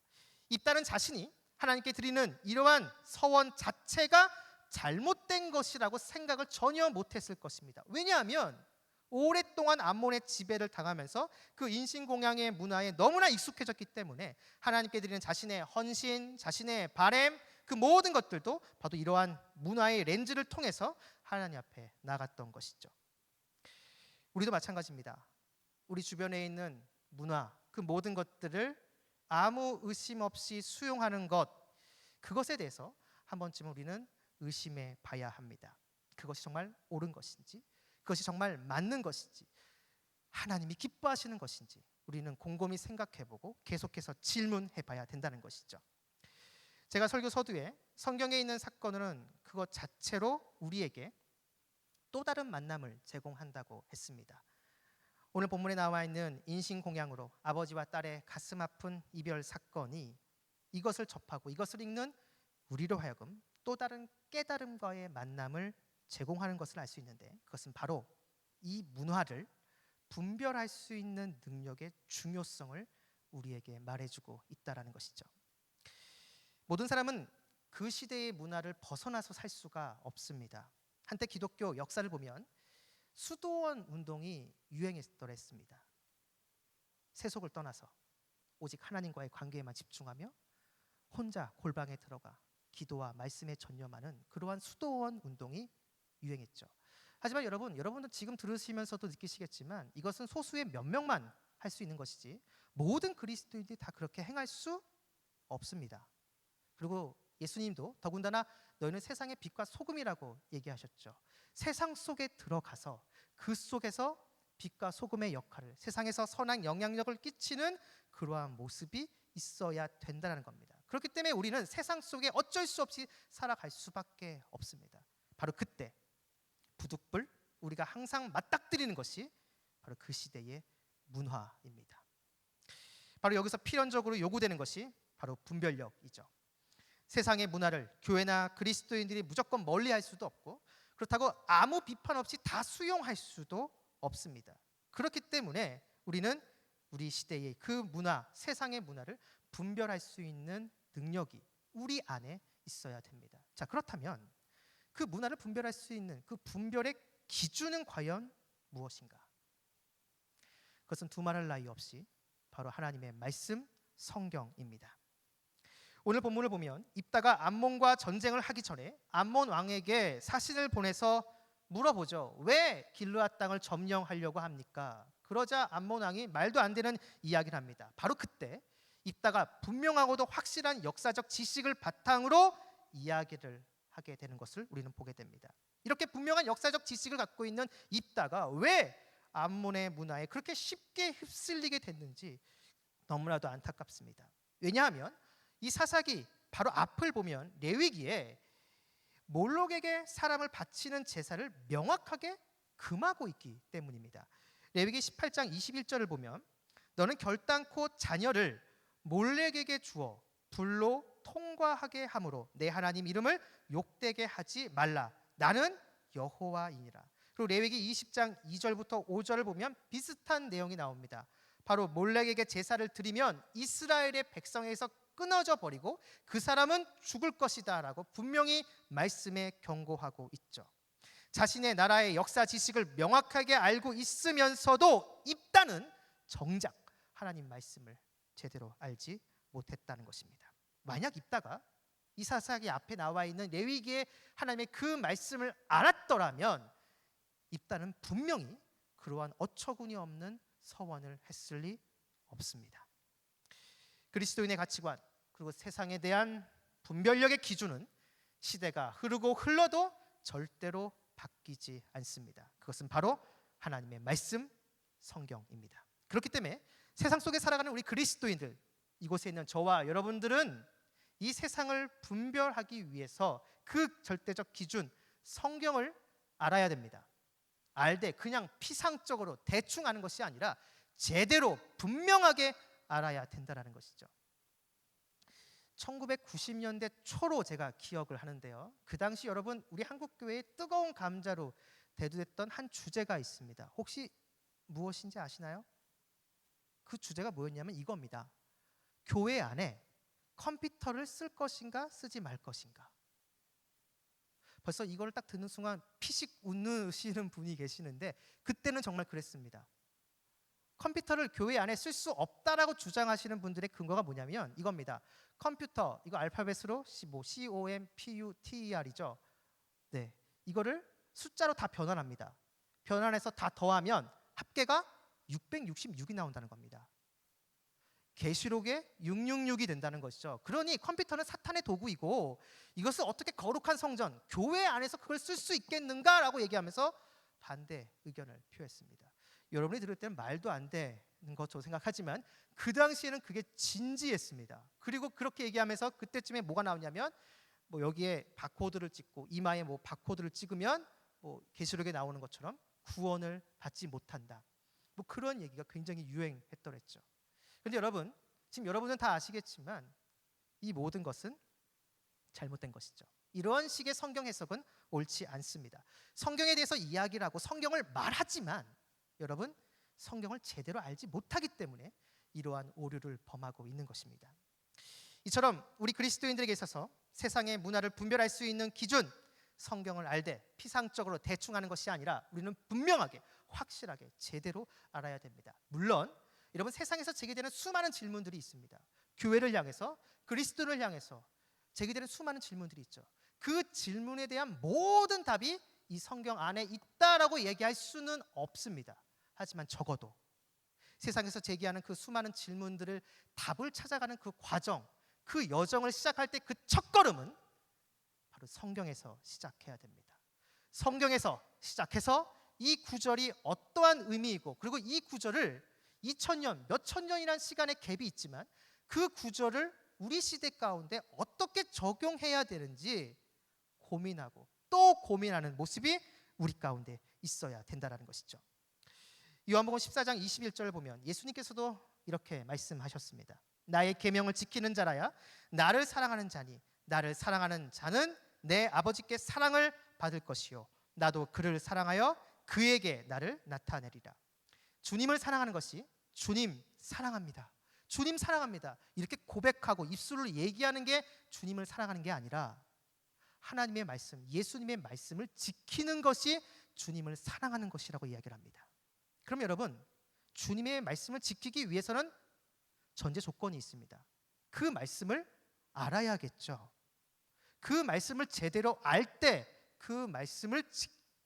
입다는 자신이 하나님께 드리는 이러한 서원 자체가 잘못된 것이라고 생각을 전혀 못했을 것입니다. 왜냐하면 오랫동안 암몬의 지배를 당하면서 그 인신공양의 문화에 너무나 익숙해졌기 때문에 하나님께 드리는 자신의 헌신, 자신의 바램, 그 모든 것들도 바로 이러한 문화의 렌즈를 통해서 하나님 앞에 나갔던 것이죠. 우리도 마찬가지입니다. 우리 주변에 있는 문화, 그 모든 것들을 아무 의심 없이 수용하는 것, 그것에 대해서 한 번쯤 우리는 의심해 봐야 합니다. 그것이 정말 옳은 것인지, 그것이 정말 맞는 것인지, 하나님이 기뻐하시는 것인지 우리는 곰곰이 생각해보고 계속해서 질문해 봐야 된다는 것이죠. 제가 설교 서두에 성경에 있는 사건은 그것 자체로 우리에게 또 다른 만남을 제공한다고 했습니다. 오늘 본문에 나와 있는 인신공양으로 아버지와 딸의 가슴 아픈 이별 사건이 이것을 접하고 이것을 읽는 우리로 하여금 또 다른 깨달음과의 만남을 제공하는 것을 알 수 있는데, 그것은 바로 이 문화를 분별할 수 있는 능력의 중요성을 우리에게 말해주고 있다는 것이죠. 모든 사람은 그 시대의 문화를 벗어나서 살 수가 없습니다. 한때 기독교 역사를 보면 수도원 운동이 유행했더랬습니다. 세속을 떠나서 오직 하나님과의 관계에만 집중하며 혼자 골방에 들어가 기도와 말씀에 전념하는 그러한 수도원 운동이 유행했죠. 하지만 여러분들 지금 들으시면서도 느끼시겠지만 이것은 소수의 몇 명만 할 수 있는 것이지 모든 그리스도인들이 다 그렇게 행할 수 없습니다. 그리고 예수님도 더군다나 너희는 세상의 빛과 소금이라고 얘기하셨죠. 세상 속에 들어가서 그 속에서 빛과 소금의 역할을, 세상에서 선한 영향력을 끼치는 그러한 모습이 있어야 된다는 겁니다. 그렇기 때문에 우리는 세상 속에 어쩔 수 없이 살아갈 수밖에 없습니다. 바로 그때 부득불 우리가 항상 맞닥뜨리는 것이 바로 그 시대의 문화입니다. 바로 여기서 필연적으로 요구되는 것이 바로 분별력이죠. 세상의 문화를 교회나 그리스도인들이 무조건 멀리할 수도 없고, 그렇다고 아무 비판 없이 다 수용할 수도 없습니다. 그렇기 때문에 우리는 우리 시대의 그 문화, 세상의 문화를 분별할 수 있는 능력이 우리 안에 있어야 됩니다. 자, 그렇다면 그 문화를 분별할 수 있는 그 분별의 기준은 과연 무엇인가? 그것은 두말할 나위 없이 바로 하나님의 말씀, 성경입니다. 오늘 본문을 보면 입다가 암몬과 전쟁을 하기 전에 암몬 왕에게 사신을 보내서 물어보죠. 왜 길르앗 땅을 점령하려고 합니까? 그러자 암몬 왕이 말도 안 되는 이야기를 합니다. 바로 그때 입다가 분명하고도 확실한 역사적 지식을 바탕으로 이야기를 하게 되는 것을 우리는 보게 됩니다. 이렇게 분명한 역사적 지식을 갖고 있는 입다가 왜 암몬의 문화에 그렇게 쉽게 휩쓸리게 됐는지 너무나도 안타깝습니다. 왜냐하면 이 사사기 바로 앞을 보면 레위기에 몰록에게 사람을 바치는 제사를 명확하게 금하고 있기 때문입니다. 레위기 18장 21절을 보면 너는 결단코 자녀를 몰렉에게 주어 불로 통과하게 함으로 내 하나님 이름을 욕되게 하지 말라. 나는 여호와이니라. 그리고 레위기 20장 2절부터 5절을 보면 비슷한 내용이 나옵니다. 바로 몰렉에게 제사를 드리면 이스라엘의 백성에게서 끊어져 버리고 그 사람은 죽을 것이다 라고 분명히 말씀에 경고하고 있죠. 자신의 나라의 역사 지식을 명확하게 알고 있으면서도 입다는 정작 하나님 말씀을 제대로 알지 못했다는 것입니다. 만약 입다가 이사사기 앞에 나와 있는 레위기의 하나님의 그 말씀을 알았더라면 입다는 분명히 그러한 어처구니 없는 서원을 했을 리 없습니다. 그리스도인의 가치관 그리고 세상에 대한 분별력의 기준은 시대가 흐르고 흘러도 절대로 바뀌지 않습니다. 그것은 바로 하나님의 말씀 성경입니다. 그렇기 때문에 세상 속에 살아가는 우리 그리스도인들, 이곳에 있는 저와 여러분들은 이 세상을 분별하기 위해서 그 절대적 기준 성경을 알아야 됩니다. 알되 그냥 피상적으로 대충 아는 것이 아니라 제대로 분명하게 알아야 된다는 것이죠. 1990년대 초로 제가 기억을 하는데요. 그 당시 여러분 우리 한국교회의 뜨거운 감자로 대두됐던 한 주제가 있습니다. 혹시 무엇인지 아시나요? 그 주제가 뭐였냐면 이겁니다. 교회 안에 컴퓨터를 쓸 것인가 쓰지 말 것인가. 벌써 이걸 딱 듣는 순간 피식 웃으시는 분이 계시는데 그때는 정말 그랬습니다. 컴퓨터를 교회 안에 쓸 수 없다라고 주장하시는 분들의 근거가 뭐냐면 이겁니다. 컴퓨터, 이거 알파벳으로 COMPUTER이죠. 네, 이거를 숫자로 다 변환합니다. 변환해서 다 더하면 합계가 666이 나온다는 겁니다. 계시록에 666이 된다는 것이죠. 그러니 컴퓨터는 사탄의 도구이고 이것을 어떻게 거룩한 성전, 교회 안에서 그걸 쓸 수 있겠는가라고 얘기하면서 반대 의견을 표했습니다. 여러분이 들을 때는 말도 안 되는 것으로 생각하지만 그 당시에는 그게 진지했습니다. 그리고 그렇게 얘기하면서 그때쯤에 뭐가 나오냐면 뭐 여기에 바코드를 찍고 이마에 뭐 바코드를 찍으면 뭐 계시록에 나오는 것처럼 구원을 받지 못한다. 뭐 그런 얘기가 굉장히 유행했더랬죠. 그런데 여러분, 지금 여러분은 다 아시겠지만 이 모든 것은 잘못된 것이죠. 이런 식의 성경 해석은 옳지 않습니다. 성경에 대해서 이야기를 하고 성경을 말하지만 여러분 성경을 제대로 알지 못하기 때문에 이러한 오류를 범하고 있는 것입니다. 이처럼 우리 그리스도인들에게 있어서 세상의 문화를 분별할 수 있는 기준, 성경을 알되 피상적으로 대충 하는 것이 아니라 우리는 분명하게 확실하게 제대로 알아야 됩니다. 물론 여러분 세상에서 제기되는 수많은 질문들이 있습니다. 교회를 향해서, 그리스도를 향해서 제기되는 수많은 질문들이 있죠. 그 질문에 대한 모든 답이 이 성경 안에 있다라고 얘기할 수는 없습니다. 하지만 적어도 세상에서 제기하는 그 수많은 질문들을 답을 찾아가는 그 과정, 그 여정을 시작할 때 그 첫걸음은 바로 성경에서 시작해야 됩니다. 성경에서 시작해서 이 구절이 어떠한 의미이고 그리고 이 구절을 2000년, 몇천 년이라는 시간의 갭이 있지만 그 구절을 우리 시대 가운데 어떻게 적용해야 되는지 고민하고 또 고민하는 모습이 우리 가운데 있어야 된다는 것이죠. 요한복음 14장 21절을 보면 예수님께서도 이렇게 말씀하셨습니다. 나의 계명을 지키는 자라야 나를 사랑하는 자니 나를 사랑하는 자는 내 아버지께 사랑을 받을 것이요 나도 그를 사랑하여 그에게 나를 나타내리라. 주님을 사랑하는 것이 주님 사랑합니다. 주님 사랑합니다. 이렇게 고백하고 입술로 얘기하는 게 주님을 사랑하는 게 아니라 하나님의 말씀, 예수님의 말씀을 지키는 것이 주님을 사랑하는 것이라고 이야기를 합니다. 그럼 여러분, 주님의 말씀을 지키기 위해서는 전제 조건이 있습니다. 그 말씀을 알아야겠죠. 그 말씀을 제대로 알 때 그 말씀을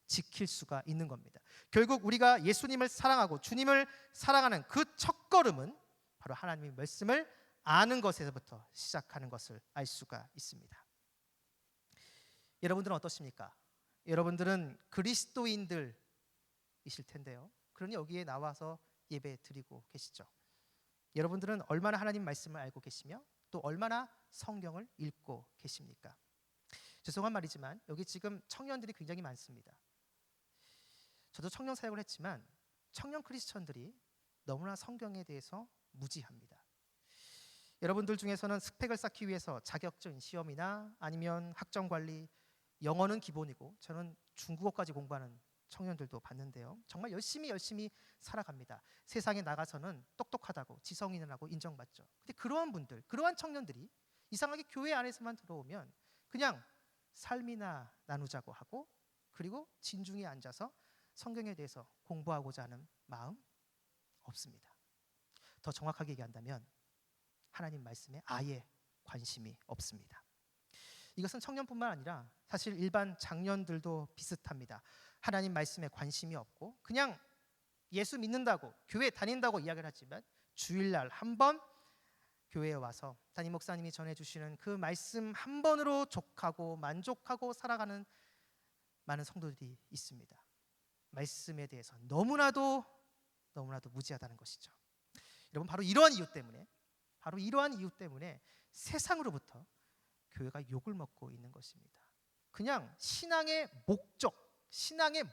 지킬 수가 있는 겁니다. 결국 우리가 예수님을 사랑하고 주님을 사랑하는 그 첫걸음은 바로 하나님의 말씀을 아는 것에서부터 시작하는 것을 알 수가 있습니다. 여러분들은 어떠십니까? 여러분들은 그리스도인들이실 텐데요. 그러니 여기에 나와서 예배 드리고 계시죠. 여러분들은 얼마나 하나님 말씀을 알고 계시며 또 얼마나 성경을 읽고 계십니까? 죄송한 말이지만 여기 지금 청년들이 굉장히 많습니다. 저도 청년 사역을 했지만 청년 크리스천들이 너무나 성경에 대해서 무지합니다. 여러분들 중에서는 스펙을 쌓기 위해서 자격증 시험이나 아니면 학점 관리, 영어는 기본이고 저는 중국어까지 공부하는 청년들도 봤는데요. 정말 열심히 살아갑니다. 세상에 나가서는 똑똑하다고 지성인이라고 인정받죠. 근데 그러한 분들, 그러한 청년들이 이상하게 교회 안에서만 들어오면 그냥 삶이나 나누자고 하고, 그리고 진중에 앉아서 성경에 대해서 공부하고자 하는 마음 없습니다. 더 정확하게 얘기한다면 하나님 말씀에 아예 관심이 없습니다. 이것은 청년뿐만 아니라 사실 일반 장년들도 비슷합니다. 하나님 말씀에 관심이 없고 그냥 예수 믿는다고 교회 다닌다고 이야기를 하지만 주일날 한 번 교회에 와서 담임 목사님이 전해주시는 그 말씀 한 번으로 족하고 만족하고 살아가는 많은 성도들이 있습니다. 말씀에 대해서 너무나도 무지하다는 것이죠. 여러분, 바로 이러한 이유 때문에 세상으로부터 교회가 욕을 먹고 있는 것입니다. 그냥 신앙의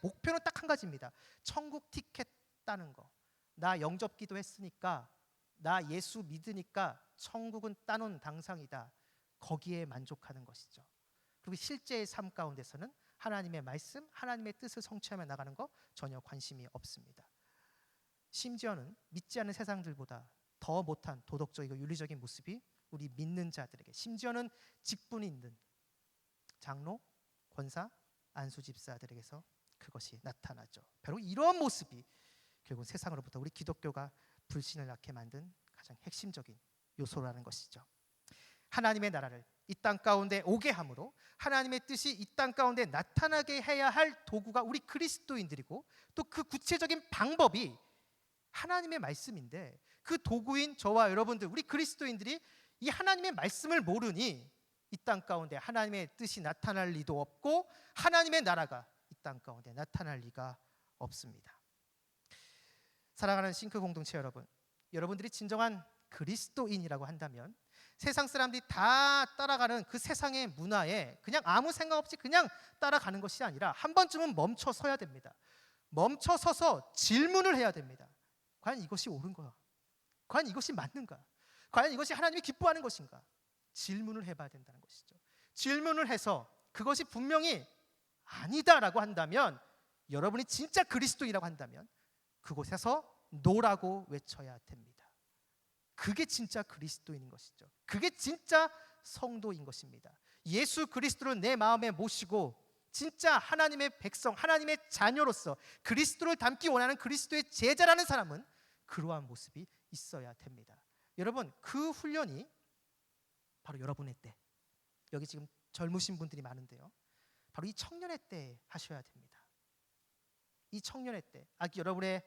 목표는 딱 한 가지입니다. 천국 티켓 따는 거. 나 영접 기도했으니까, 나 예수 믿으니까 천국은 따놓은 당상이다. 거기에 만족하는 것이죠. 그리고 실제의 삶 가운데서는 하나님의 말씀, 하나님의 뜻을 성취하며 나가는 거 전혀 관심이 없습니다. 심지어는 믿지 않는 세상들보다 더 못한 도덕적이고 윤리적인 모습이 우리 믿는 자들에게, 심지어는 직분이 있는 장로, 권사, 안수 집사들에게서 그것이 나타나죠. 바로 이러한 모습이 결국 세상으로부터 우리 기독교가 불신을 낳게 만든 가장 핵심적인 요소라는 것이죠. 하나님의 나라를 이 땅 가운데 오게 함으로 하나님의 뜻이 이 땅 가운데 나타나게 해야 할 도구가 우리 그리스도인들이고, 또 그 구체적인 방법이 하나님의 말씀인데, 그 도구인 저와 여러분들, 우리 그리스도인들이 이 하나님의 말씀을 모르니 이 땅 가운데 하나님의 뜻이 나타날 리도 없고 하나님의 나라가 이 땅 가운데 나타날 리가 없습니다. 사랑하는 싱크 공동체 여러분, 여러분들이 진정한 그리스도인이라고 한다면 세상 사람들이 다 따라가는 그 세상의 문화에 그냥 아무 생각 없이 그냥 따라가는 것이 아니라 한 번쯤은 멈춰 서야 됩니다. 멈춰 서서 질문을 해야 됩니다. 과연 이것이 옳은가? 과연 이것이 맞는가? 과연 이것이 하나님이 기뻐하는 것인가? 질문을 해봐야 된다는 것이죠. 질문을 해서 그것이 분명히 아니다라고 한다면, 여러분이 진짜 그리스도인이라고 한다면 그곳에서 노라고 외쳐야 됩니다. 그게 진짜 그리스도인인 것이죠. 그게 진짜 성도인 것입니다. 예수 그리스도를 내 마음에 모시고 진짜 하나님의 백성, 하나님의 자녀로서 그리스도를 닮기 원하는 그리스도의 제자라는 사람은 그러한 모습이 있어야 됩니다. 여러분, 그 훈련이 바로 여러분의 때, 여기 지금 젊으신 분들이 많은데요, 바로 이 청년의 때 하셔야 됩니다. 이 청년의 때, 여러분의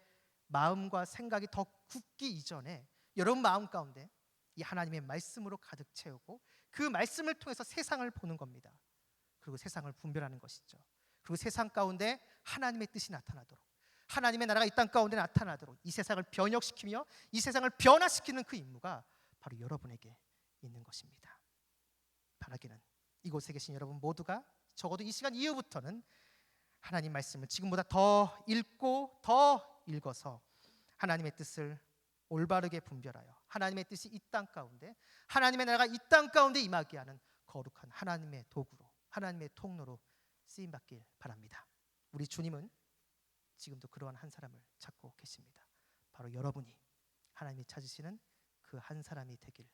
마음과 생각이 더 굳기 이전에 여러분 마음 가운데 이 하나님의 말씀으로 가득 채우고 그 말씀을 통해서 세상을 보는 겁니다. 그리고 세상을 분별하는 것이죠. 그리고 세상 가운데 하나님의 뜻이 나타나도록, 하나님의 나라가 이 땅 가운데 나타나도록 이 세상을 변혁시키며 이 세상을 변화시키는 그 임무가 바로 여러분에게 있는 것입니다. 바라기는 이곳에 계신 여러분 모두가 적어도 이 시간 이후부터는 하나님 말씀을 지금보다 더 읽고 더 읽어서 하나님의 뜻을 올바르게 분별하여 하나님의 뜻이 이 땅 가운데, 하나님의 나라가 이 땅 가운데 임하게 하는 거룩한 하나님의 도구로, 하나님의 통로로 쓰임받길 바랍니다. 우리 주님은 지금도 그러한 한 사람을 찾고 계십니다. 바로 여러분이 하나님이 찾으시는 그 한 사람이 되길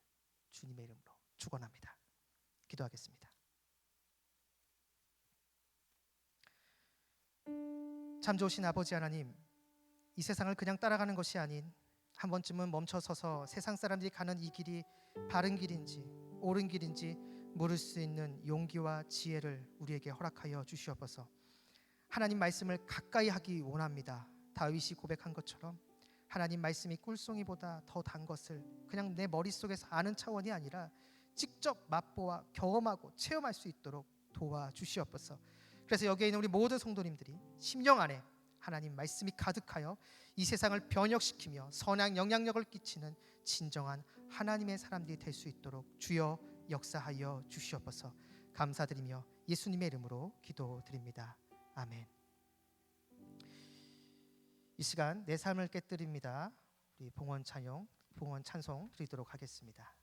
주님의 이름으로 축원합니다. 기도하겠습니다. 참 좋으신 아버지 하나님, 이 세상을 그냥 따라가는 것이 아닌 한 번쯤은 멈춰서서 세상 사람들이 가는 이 길이 바른 길인지 옳은 길인지 물을 수 있는 용기와 지혜를 우리에게 허락하여 주시옵소서. 하나님 말씀을 가까이 하기 원합니다. 다윗이 고백한 것처럼 하나님 말씀이 꿀송이보다 더 단 것을 그냥 내 머릿속에서 아는 차원이 아니라 직접 맛보아 경험하고 체험할 수 있도록 도와주시옵소서. 그래서 여기에 있는 우리 모든 성도님들이 심령 안에 하나님 말씀이 가득하여 이 세상을 변혁시키며 선한 영향력을 끼치는 진정한 하나님의 사람들이 될 수 있도록 주여 역사하여 주시옵소서. 감사드리며 예수님의 이름으로 기도드립니다. 아멘. 이 시간 내 삶을 깨뜨립니다. 우리 봉헌 찬송 드리도록 하겠습니다.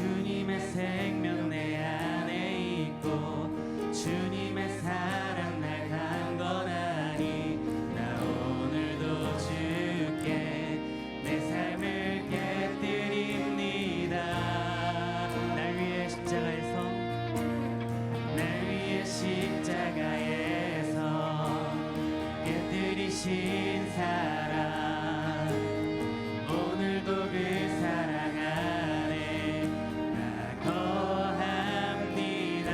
주님의 생명 내 안에 있고 주님의 사랑 날 강건하니 나 오늘도 주께 내 삶을 깨뜨립니다. 날 위해 십자가에서 깨뜨리신 사랑 오늘도 그 사랑 안에 나 거합니다.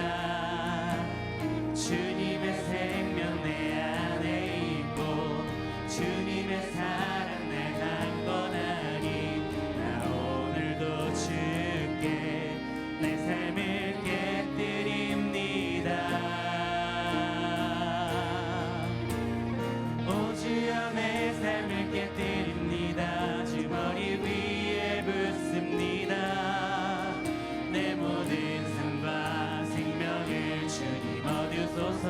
주님의 생명 내 안에 있고 주님의 사랑 날 강건하니 나 오늘도 주께 내 삶을 깨뜨립니다. 오 주여 내 삶을 깨뜨립니다. 주 머리 위에 붓습니다. 내 모든 삶과 생명을 주님 얻으소서.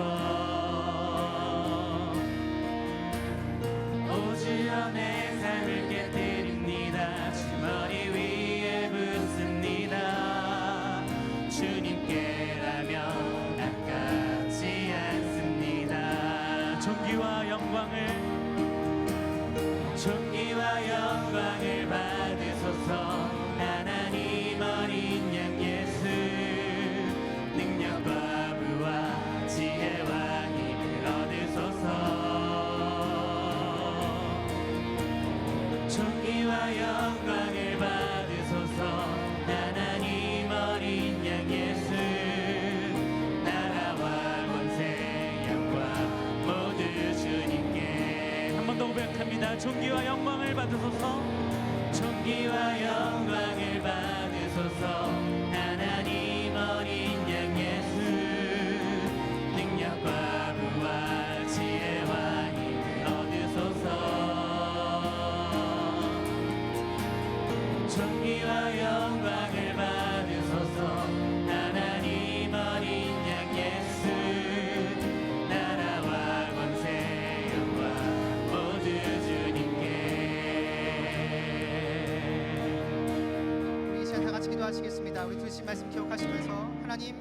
오 주여 내 삶을 깨뜨립니다. 주 머리 위에 붓습니다. 주님께라면 아깝지 않습니다. 존귀와 영광을 받으소서. 하나님 어린 양 예수 능력과 부와 지혜와 힘을 얻으소서. 존귀와 영광을 받으소서. 하나님 어린 양 예수 나라와 권세 영광 모두 주님께. 한 번 더 고백합니다. 존귀와 영광을 받으소서. 존귀와 영광을 받으소서. 하나님 어린 양 예수 능력과 부와 지혜와 힘을 얻으소서. 존귀와 영광을 받으소서. 하나님 어린 양 예수 나라와 권세 영광 모두 주님께. 우리 이 시간 다 같이 기도하시겠습니다. 우리 들으신 말씀 기억하시면서 하나님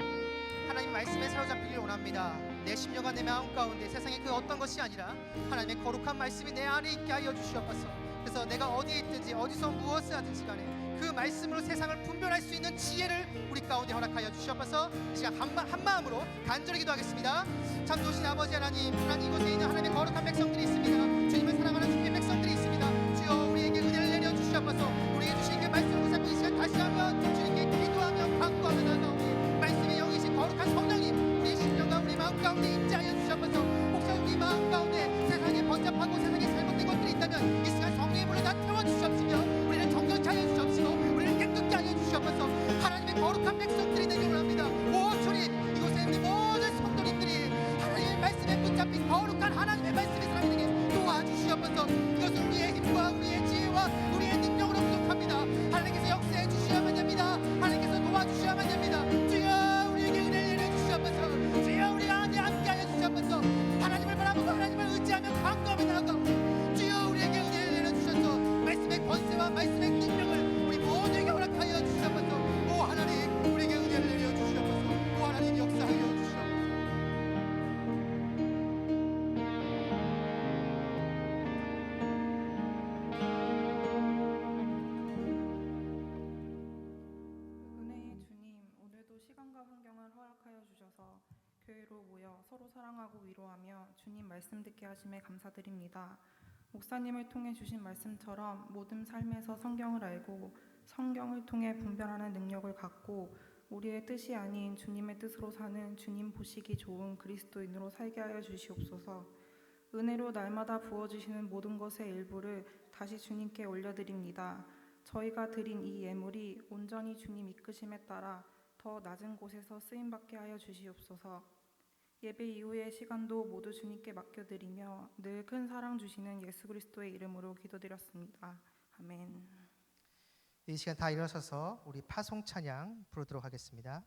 말씀에 사로잡히길 원합니다. 내 심령과 내 마음 가운데 세상의 그 어떤 것이 아니라 하나님의 거룩한 말씀이 내 안에 있게 하여 주시옵소서. 그래서 내가 어디에 있든지 어디서 무엇을 하든지 간에 그 말씀으로 세상을 분별할 수 있는 지혜를 우리 가운데 허락하여 주시옵소서. 이 시간 한 마음으로 간절히 기도하겠습니다. 참 좋으신 아버지 하나님 이곳에 있는 하나님의 거룩한 백성들이 있습니다. 주님을 사랑하는 주님의 백성들이 있습니다. 주여 우리에게 은혜를 내려 주시옵소서. 우리에게 주신 그 말씀을 붙잡고 이 시간 다시 한번 주님께 기도하며 간구하며 나아가오니 말씀의 영이신 거룩한 성령님 우리의 심령과 우리 마음 가운데 임재하여 주시옵소서. 혹시 우리 마음 가운데 세상에 번잡하고 세상에 잘못된 것들이 있다면 이 시간 성령의 불로 다 태워주시옵시며 우리를 정결케 하여 주시옵시고 우리를 깨끗게 하여 주시옵소서. 하나님의 거룩한 백성들이 되길 원합니다. 오 주님 이곳에 우리 모든 성도님들이 하나님의 말씀에 붙잡힌 거룩한 하나님의 말씀에 살아가게 도와주시옵소서. 이것은 우리의 힘과 우리의 지혜와 우리의 능력으로 부족합니다. 하나님께서 역사해 주셔야만 됩니다. 하나님께서 도와주셔야만 됩니다. 주여 우리에게 은혜를 내려주시옵소서. 주여 우리 안에 함께하여 주시옵소서. 하나님을 바라보고 하나님을 의지하며 간구하며 나아가오니 주여 우리에게 은혜를 내려주셔서 말씀의 권세와 말씀의 능력을 우리 모두에게 허락하여 주시옵소서. 오 하나님 우리에게 은혜를 내려주시옵소서. 오 하나님 역사하여 주시옵소서. 은혜의 주님, 오늘도 시간과 환경을 허락하여 주셔서 교회로 모여 서로 사랑하고 위로하며 주님 말씀 듣게 하심에 감사드립니다. 목사님을 통해 주신 말씀처럼 모든 삶에서 성경을 알고 성경을 통해 분별하는 능력을 갖고 우리의 뜻이 아닌 주님의 뜻으로 사는 주님 보시기 좋은 그리스도인으로 살게 하여 주시옵소서. 은혜로 날마다 부어주시는 모든 것의 일부를 다시 주님께 올려드립니다. 저희가 드린 이 예물이 온전히 주님 이끄심에 따라 더 낮은 곳에서 쓰임받게 하여 주시옵소서. 예배 이후의 시간도 모두 주님께 맡겨드리며 늘 큰 사랑 주시는 예수 그리스도의 이름으로 기도드렸습니다. 아멘. 이 시간 다 일어서서 우리 파송 찬양 부르도록 하겠습니다.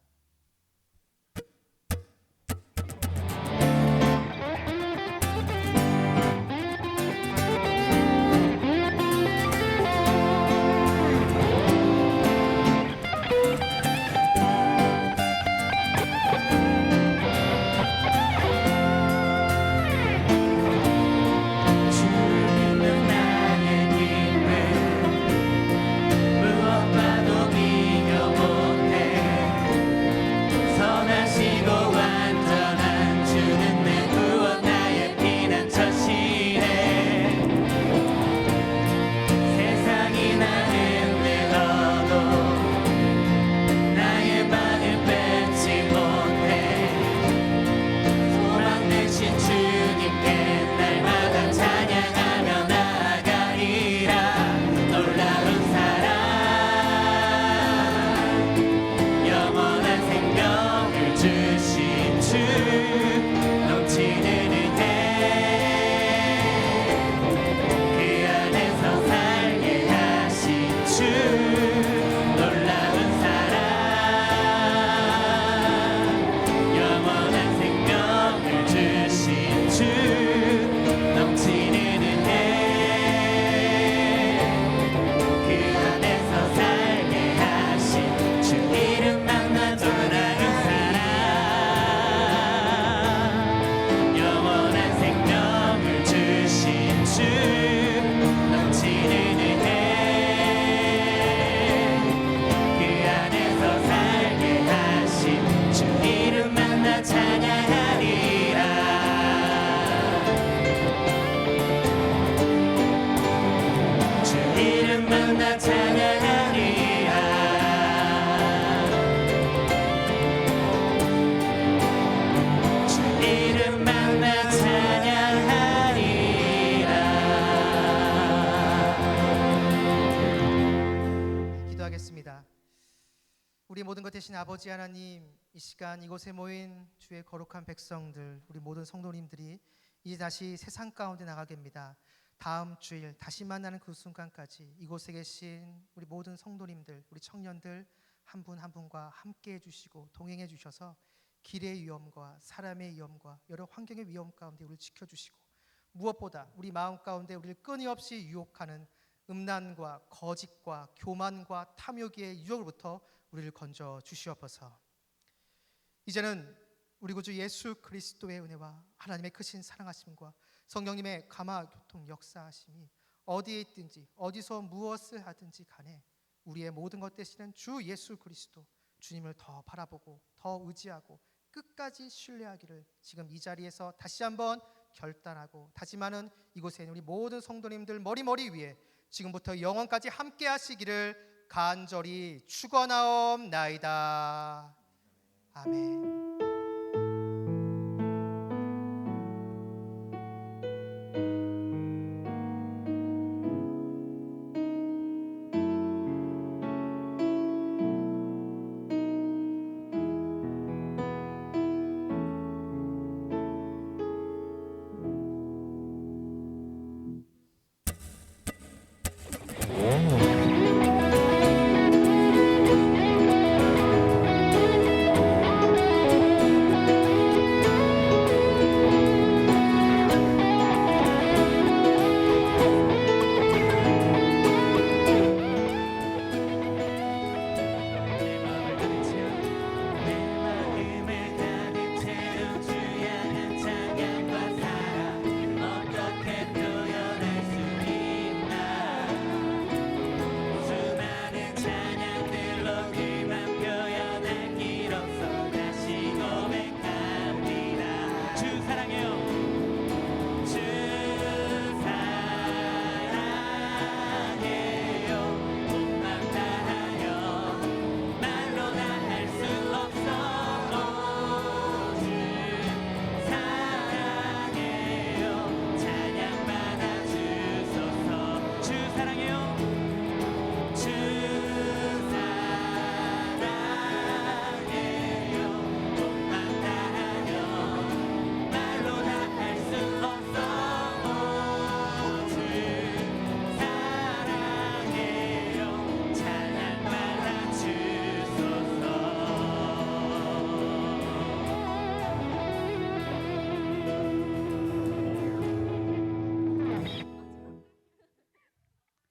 모든 것 대신 아버지 하나님, 이 시간 이곳에 모인 주의 거룩한 백성들, 우리 모든 성도님들이 이제 다시 세상 가운데 나가게 합니다. 다음 주일 다시 만나는 그 순간까지 이곳에 계신 우리 모든 성도님들, 우리 청년들 한 분 한 분과 함께 해주시고 동행해 주셔서 길의 위험과 사람의 위험과 여러 환경의 위험 가운데 우리를 지켜주시고, 무엇보다 우리 마음 가운데 우리를 끊임없이 유혹하는 음란과 거짓과 교만과 탐욕의 유혹으로부터 우리를 건져 주시옵소서. 이제는 우리 구주 예수 그리스도의 은혜와 하나님의 크신 사랑하심과 성령님의 감화 교통 역사하심이 어디에 있든지 어디서 무엇을 하든지 간에 우리의 모든 것 되시는 주 예수 그리스도, 주님을 더 바라보고 더 의지하고 끝까지 신뢰하기를 지금 이 자리에서 다시 한번 결단하고 다짐하는 이곳에 있는 우리 모든 성도님들 머리 위에 지금부터 영원까지 함께 하시기를 간절히 축원하옵나이다. 아멘.